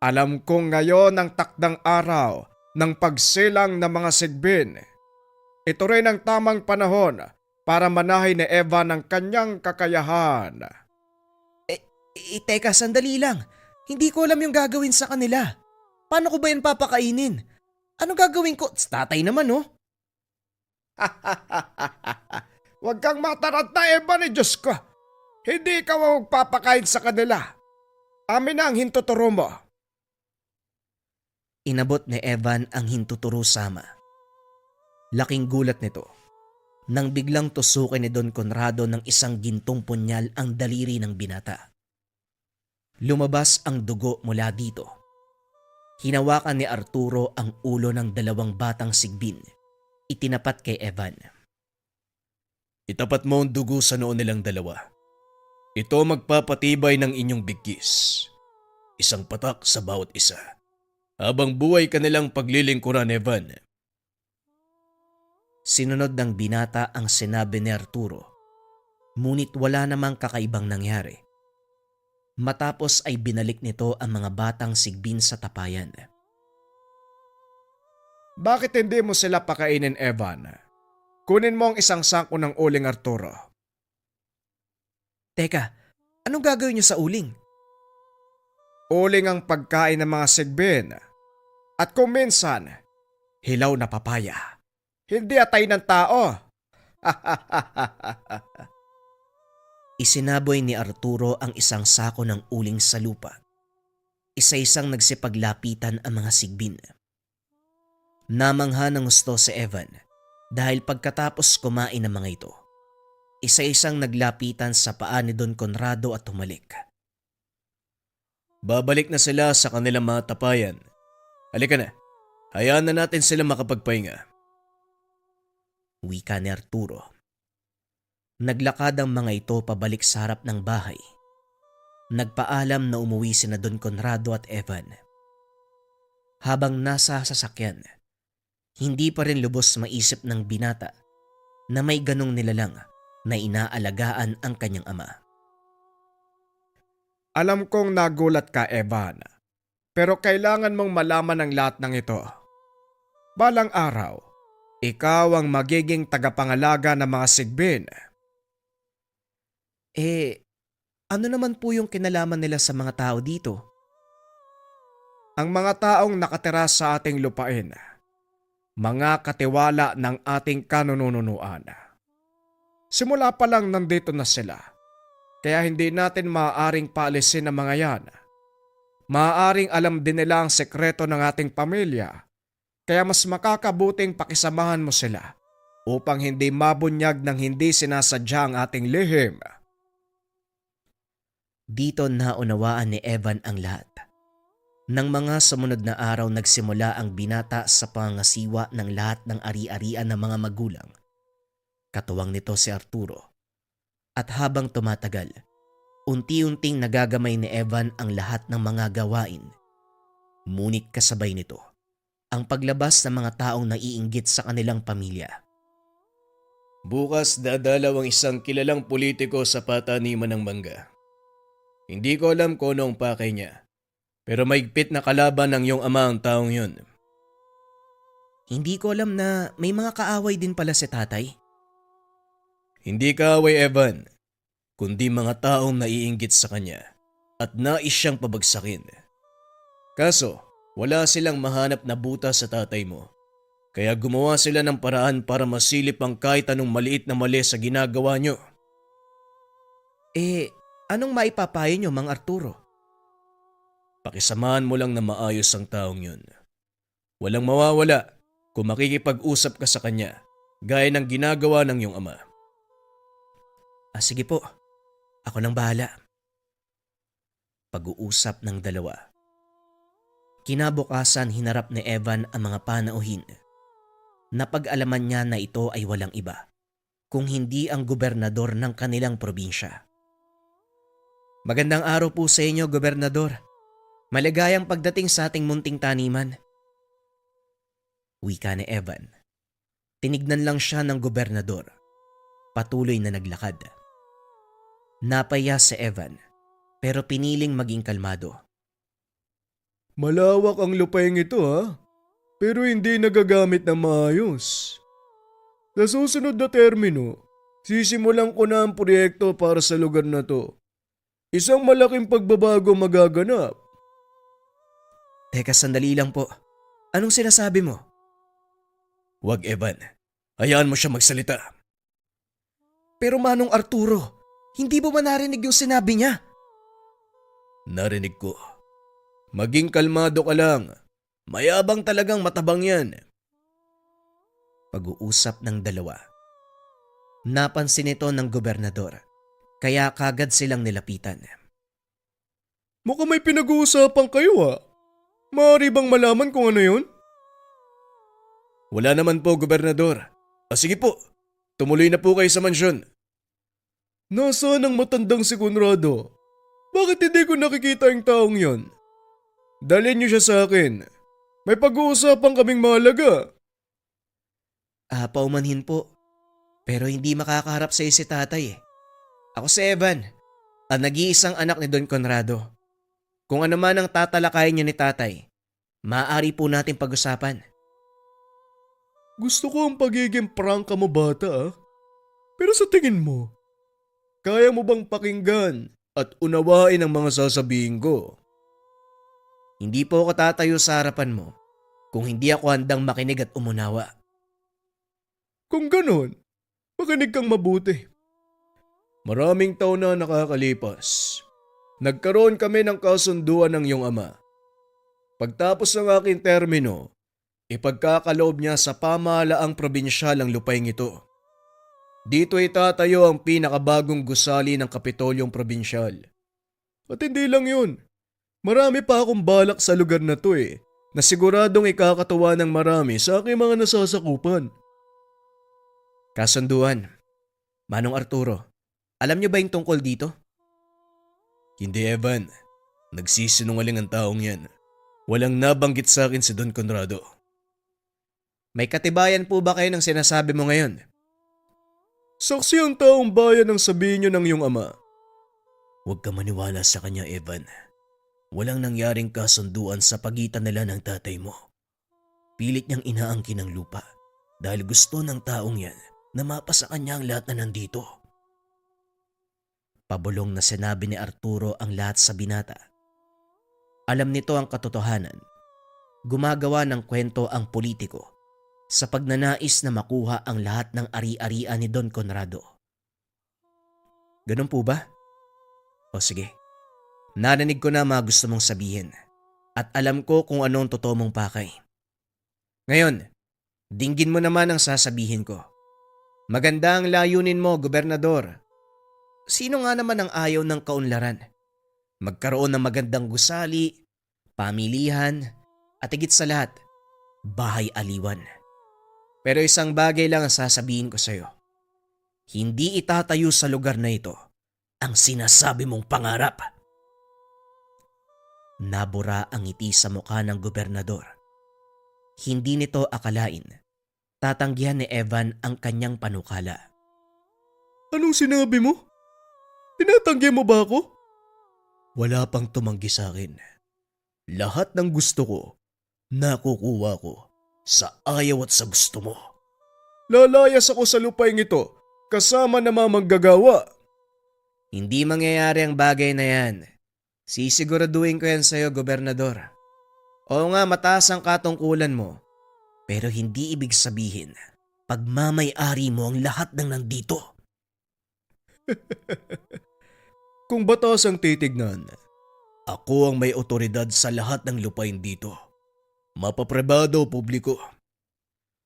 alam kong ngayon ang takdang araw ng pagsilang ng mga sigbin. Ito rin ang tamang panahon para manahin ni Eva ng kanyang kakayahan. Teka, sandali lang. Hindi ko alam yung gagawin sa kanila. Paano ko ba yan papakainin? Ano gagawin ko? Tatay naman, oh. Huwag kang mataranta, Eva, ni Diyos ko. Hindi ka magpapakain sa kanila. Amin na ang hintuturo mo. Inabot ni Evan ang hintuturo sama. Laking gulat nito nang biglang tusukin ni Don Conrado ng isang gintong punyal ang daliri ng binata. Lumabas ang dugo mula dito. Hinawakan ni Arturo ang ulo ng 2 batang sigbin. Itinapat kay Evan. Itapat mo ang dugo sa noo nilang 2. Ito magpapatibay ng inyong bigkis. Isang patak sa bawat isa. Habang buhay ka nilang paglilingkuran, Evan. Sinunod ng binata ang sinabi ni Arturo. Ngunit wala namang kakaibang nangyari. Matapos ay binalik nito ang mga batang sigbin sa tapayan. Bakit hindi mo sila pakainin, Evan? Kunin mo ang isang sako ng uling, Arturo. Teka, anong gagawin niyo sa uling? Uling ang pagkain ng mga sigbin. At kung minsan, hilaw na papaya. Hindi atay ng tao. Isinaboy ni Arturo ang isang sako ng uling sa lupa. Isa-isang nagsipaglapitan ang mga sigbin. Namangha ng gusto si Evan dahil pagkatapos kumain ng mga ito, isa-isang naglapitan sa paa ni Don Conrado at humalik. Babalik na sila sa kanilang mga tapayan. Halika na, hayaan na natin sila makapagpahinga. Wika ni Arturo. Naglakad ang mga ito pabalik sa harap ng bahay. Nagpaalam na umuwi sina Don Conrado at Evan. Habang nasa sasakyan, hindi pa rin lubos maisip ng binata na may ganong nilalang na inaalagaan ang kanyang ama. Alam kong nagulat ka, Evan. Pero kailangan mong malaman ang lahat ng ito. Balang araw, ikaw ang magiging tagapangalaga ng mga sigbin. Ano naman po yung kinalaman nila sa mga tao dito? Ang mga taong nakatira sa ating lupain, mga katiwala ng ating kanununuan. Simula pa lang nandito na sila, kaya hindi natin maaaring paalisin ang mga yan. Maaaring alam din nila ang sekreto ng ating pamilya, kaya mas makakabuting pakisamahan mo sila upang hindi mabunyag ng hindi sinasadya ang ating lihim. Dito naunawaan ni Evan ang lahat. Nang mga sumunod na araw nagsimula ang binata sa pangasiwa ng lahat ng ari-arian ng mga magulang. Katuwang nito si Arturo. At habang tumatagal, unti-unting nagagamay ni Evan ang lahat ng mga gawain. Ngunit kasabay nito, ang paglabas ng mga taong naiinggit sa kanilang pamilya. Bukas dadalaw ang isang kilalang politiko sa pataniman ng mangga. Hindi ko alam kung ano ang pakay niya, pero maigpit na kalaban ng iyong ama ang taong yun. Hindi ko alam na may mga kaaway din pala si tatay. Hindi kaaway, Evan, kundi mga taong naiinggit sa kanya at nais siyang pabagsakin. Kaso, wala silang mahanap na butas sa tatay mo, kaya gumawa sila ng paraan para masilip ang kahit anong maliit na mali sa ginagawa nyo. Anong maipapayo niyo, Mang Arturo? Pakisamahan mo lang na maayos ang taong yun. Walang mawawala kung makikipag-usap ka sa kanya, gaya ng ginagawa ng iyong ama. Sige po, ako nang bahala. Pag-uusap ng dalawa. Kinabukasan hinarap ni Evan ang mga panauhin. Napag-alaman niya na ito ay walang iba, kung hindi ang gobernador ng kanilang probinsya. Magandang araw po sa inyo, Gobernador. Maligayang pagdating sa ating munting taniman. Wika ni Evan. Tinignan lang siya ng gobernador. Patuloy na naglakad. Napaya si Evan, pero piniling maging kalmado. Malawak ang lupaing ito ha, pero hindi nagagamit na maayos. Sa susunod na termino, sisimulan ko na ang proyekto para sa lugar na to. Isang malaking pagbabago magaganap. Teka, sandali lang po. Anong sinasabi mo? Wag, Evan. Hayaan mo siya magsalita. Pero Manong Arturo, hindi mo ba narinig yung sinabi niya? Narinig ko. Maging kalmado ka lang. Mayabang talagang matabang yan. Pag-uusap ng dalawa. Napansin ito ng gobernador, kaya kagad silang nilapitan. Mukhang may pinag-uusapan kayo ha. Maaari bang malaman kung ano yun? Wala naman po, Gobernador. Sige po, tumuloy na po kayo sa mansyon. Nasaan ang matandang si Conrado? Bakit hindi ko nakikita ang taong yon? Dalhin niyo siya sa akin. May pag-uusapan kaming mahalaga. Paumanhin po. Pero hindi makakaharap sa si tatay. Ako si Evan, ang nag-iisang anak ni Don Conrado. Kung ano man ang tatalakayin niyo ni tatay, maaari po natin pag-usapan. Gusto ko ang pagiging prangka mo bata ah. Pero sa tingin mo, kaya mo bang pakinggan at unawain ang mga sasabihin ko? Hindi po ako tatayo sa harapan mo kung hindi ako handang makinig at umunawa. Kung ganon, makinig kang mabuti. Maraming taon na nakakalipas. Nagkaroon kami ng kasunduan ng iyong ama. Pagtapos ng aking termino, ipagkakaloob niya sa pamahalaang probinsyal ang lupaing ito. Dito itatayo ang pinakabagong gusali ng Kapitolyong Probinsyal. At hindi lang yun. Marami pa akong balak sa lugar na to na siguradong ikakatuwa ng marami sa aking mga nasasakupan. Kasunduan. Manong Arturo, alam niyo ba yung tungkol dito? Hindi, Evan. Nagsisinungaling ang taong yan. Walang nabanggit sa akin si Don Conrado. May katibayan po ba kayo ng sinasabi mo ngayon? Saksi ang taong bayan ang sabihin niyo ng iyong ama. Huwag ka maniwala sa kanya, Evan. Walang nangyaring kasunduan sa pagitan nila ng tatay mo. Pilit niyang inaangkin ang lupa dahil gusto ng taong yan na mapasa kanya ang lahat na nandito. Pabulong na sinabi ni Arturo ang lahat sa binata. Alam nito ang katotohanan. Gumagawa ng kwento ang politiko sa pagnanais na makuha ang lahat ng ari-arian ni Don Conrado. Ganun po ba? O sige, narinig ko na mga gusto mong sabihin at alam ko kung anong totoo mong pakay. Ngayon, dinggin mo naman ang sasabihin ko. Maganda ang layunin mo, Gobernador. Sino nga naman ang ayaw ng kaunlaran? Magkaroon ng magandang gusali, pamilihan, at higit sa lahat, bahay aliwan. Pero isang bagay lang ang sasabihin ko sa'yo. Hindi itatayo sa lugar na ito ang sinasabi mong pangarap. Nabura ang ngiti sa mukha ng gobernador. Hindi nito akalain. Tatanggihan ni Evan ang kanyang panukala. Anong sinabi mo? Tinatanggi mo ba ako? Wala pang tumanggi sa akin. Lahat ng gusto ko, nakukuha ko sa ayaw at sa gusto mo. Lalayas ako sa lupaing ito kasama na mga manggagawa. Hindi mangyayari ang bagay na yan. Sisiguraduhin ko yan sa'yo, Gobernador. Oo nga, mataas ang katungkulan mo. Pero hindi ibig sabihin, pagmamay-ari mo ang lahat ng nandito. Kung batas ang titignan, Ako ang may otoridad sa lahat ng lupain dito. Mapapribado o publiko.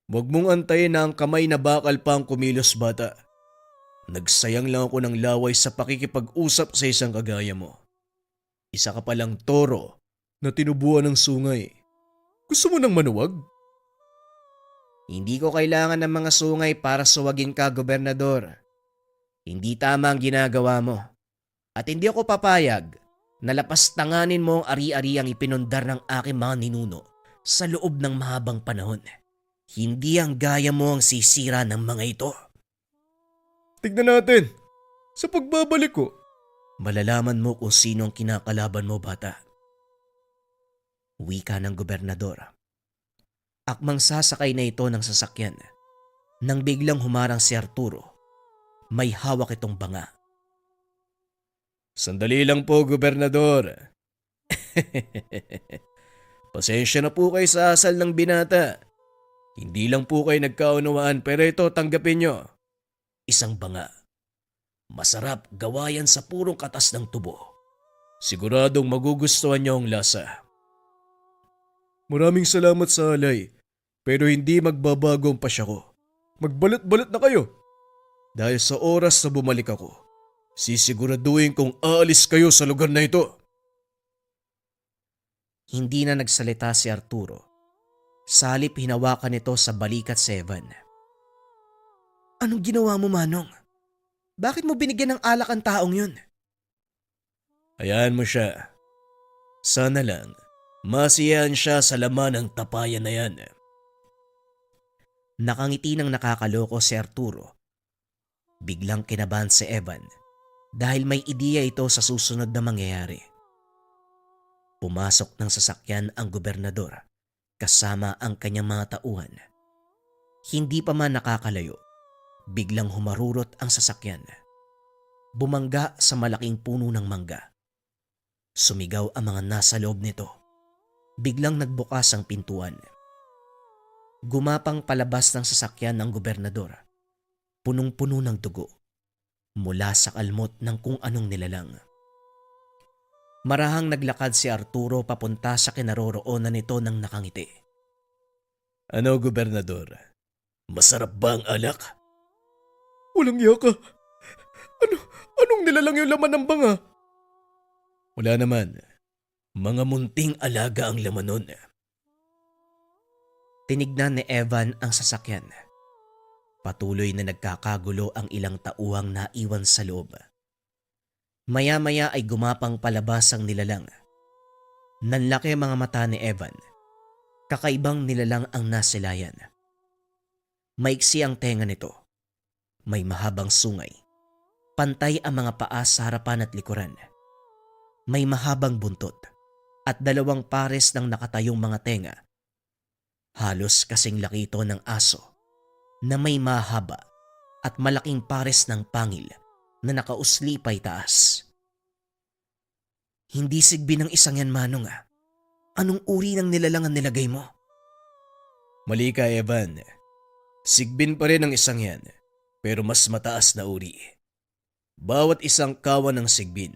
Huwag mong antayin na ang kamay na bakal pa ang kumilos, bata. Nagsayang lang ako ng laway sa pakikipag-usap sa isang kagaya mo. Isa ka palang toro na tinubuan ng sungay. gusto mo nang manuwag? Hindi ko kailangan ng mga sungay para suwagin ka, Gobernador. Hindi tama ang ginagawa mo. At hindi ako papayag na lapastanganin mo ang ari-ari ang ipinundar ng aking mga ninuno sa loob ng mahabang panahon. Hindi ang gaya mo ang sisira ng mga ito. Tignan natin. Sa pagbabalik ko, Malalaman mo kung sino ang kinakalaban mo, bata. Wika ng gobernador. Akmang sasakay na ito ng sasakyan nang biglang humarang si Arturo. May hawak itong banga. Sandali lang po, Gobernador. Pasensya na po kayo sa asal ng binata. Hindi lang po kayo nagkaunawaan pero ito tanggapin nyo. Isang banga. Masarap gawayan sa purong katas ng tubo. Siguradong magugustuhan nyo ang lasa. maraming salamat sa alay. Pero hindi magbabago ang pasya ko. Magbalat-balat na kayo. Dahil sa oras na bumalik ako, sisiguraduhin kong aalis kayo sa lugar na ito. Hindi na nagsalita si Arturo. Sa halip hinawakan nito sa balikat si Evan. Anong ginawa mo, Manong? Bakit mo binigyan ng alak ang taong yun? Hayaan mo siya. Sana lang, masiyahan siya sa laman ng tapayan na yan. Nakangiti ng nakakaloko si Arturo. Biglang kinabahan si Evan dahil may ideya ito sa susunod na mangyayari. Pumasok ng sasakyan ang gobernador kasama ang kanyang mga tauhan. Hindi pa man nakakalayo, biglang humarurot ang sasakyan. Bumangga sa malaking puno ng mangga. Sumigaw ang mga nasa loob nito. Biglang nagbukas ang pintuan. Gumapang palabas ng sasakyan ng gobernador. Punong-puno ng dugo mula sa kalmot ng kung anong nilalang. Marahang naglakad si Arturo papunta sa kinaroroonan nito ng nakangiti. Ano, Gobernador? Masarap ba ang alak? Walang iya ka. Anong nilalang yung laman ng banga? Wala naman. Mga munting alaga ang laman nun. Tinignan ni Evan ang sasakyan. Patuloy na nagkakagulo ang ilang tauhang naiwan sa loob. Maya-maya ay gumapang palabas ang nilalang. Nanlaki ang mga mata ni Evan. Kakaibang nilalang ang nasilayan. Maiksi ang tenga nito. May mahabang sungay. Pantay ang mga paa sa harapan at likuran. May mahabang buntot at 2 pares ng nakatayong mga tenga. Halos kasing laki ito ng aso na may mahaba at malaking pares ng pangil na nakauslipay taas. Hindi sigbi ng isang yan, Manong. Anong uri ng nilalang ang nilagay mo? Mali ka, Evan. Sigbin pa rin ang isang yan, pero mas mataas na uri. Bawat isang kawan ng sigbin,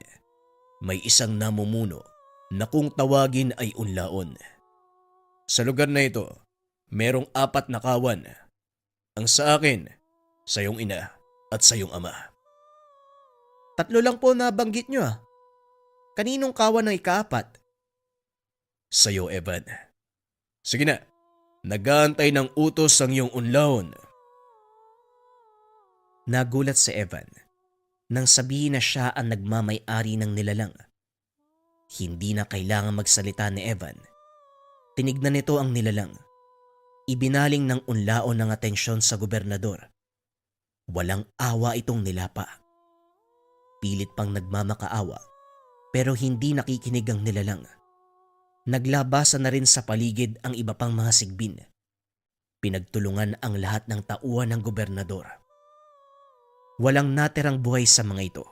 may isang namumuno na kung tawagin ay unlaon. Sa lugar na ito, merong 4 na kawan. Ang sa akin, sa iyong ina at sa iyong ama. 3 lang po nabanggit nyo. Kaninong kawan ng ika-4? Sa iyo, Evan. Sige na, nag-aantay ng utos ang iyong unlaon. Nagulat si Evan nang sabihin na siya ang nagmamay-ari ng nilalang. Hindi na kailangan magsalita ni Evan. Tinignan nito ang nilalang. Ibinaling ng unlaon ng atensyon sa gobernador. Walang awa itong nilapa. Pilit pang nagmamakaawa pero hindi nakikinig ang nilalang. Naglabasan na rin sa paligid ang iba pang mga sigbin. Pinagtulungan ang lahat ng tauhan ng gobernador. Walang natirang buhay sa mga ito.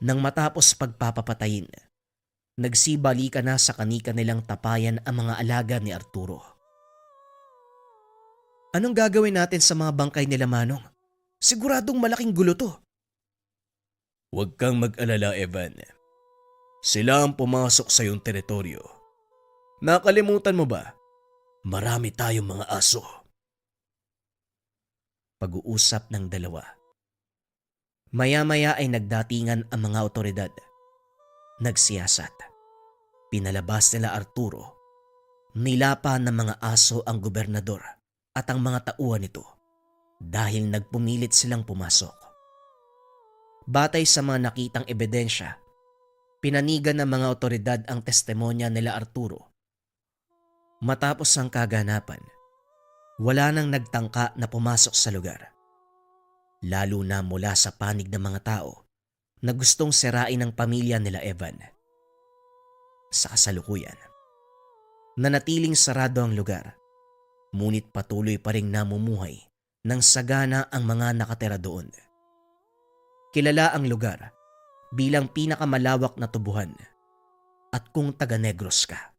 Nang matapos pagpapapatayin, nagsibalikan na sa kani-kanilang tapayan ang mga alaga ni Arturo. Anong gagawin natin sa mga bangkay nila, Manong? Siguradong malaking gulo to. Huwag kang mag-alala, Evan. Sila ang pumasok sa iyong teritoryo. Nakalimutan mo ba? Marami tayong mga aso. Pag-uusap ng dalawa. Maya-maya ay nagdatingan ang mga otoridad. Nagsiyasat. Pinalabas nila Arturo. Nilapa ng mga aso ang gobernador at ang mga tauhan nito dahil nagpumilit silang pumasok. Batay sa mga nakitang ebidensya, pinanigan ng mga otoridad ang testimonya nila Arturo. Matapos ang kaganapan, wala nang nagtangka na pumasok sa lugar. Lalo na mula sa panig ng mga tao na gustong sirain ang pamilya nila Evan. Sa kasalukuyan, nanatiling sarado ang lugar, ngunit patuloy pa ring namumuhay ng sagana ang mga nakatira doon. Kilala ang lugar bilang pinakamalawak na tubuhan at kung taga-Negros ka,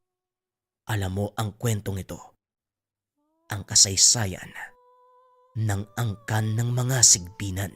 alam mo ang kwentong ito, ang kasaysayan ng angkan ng mga sigbinan.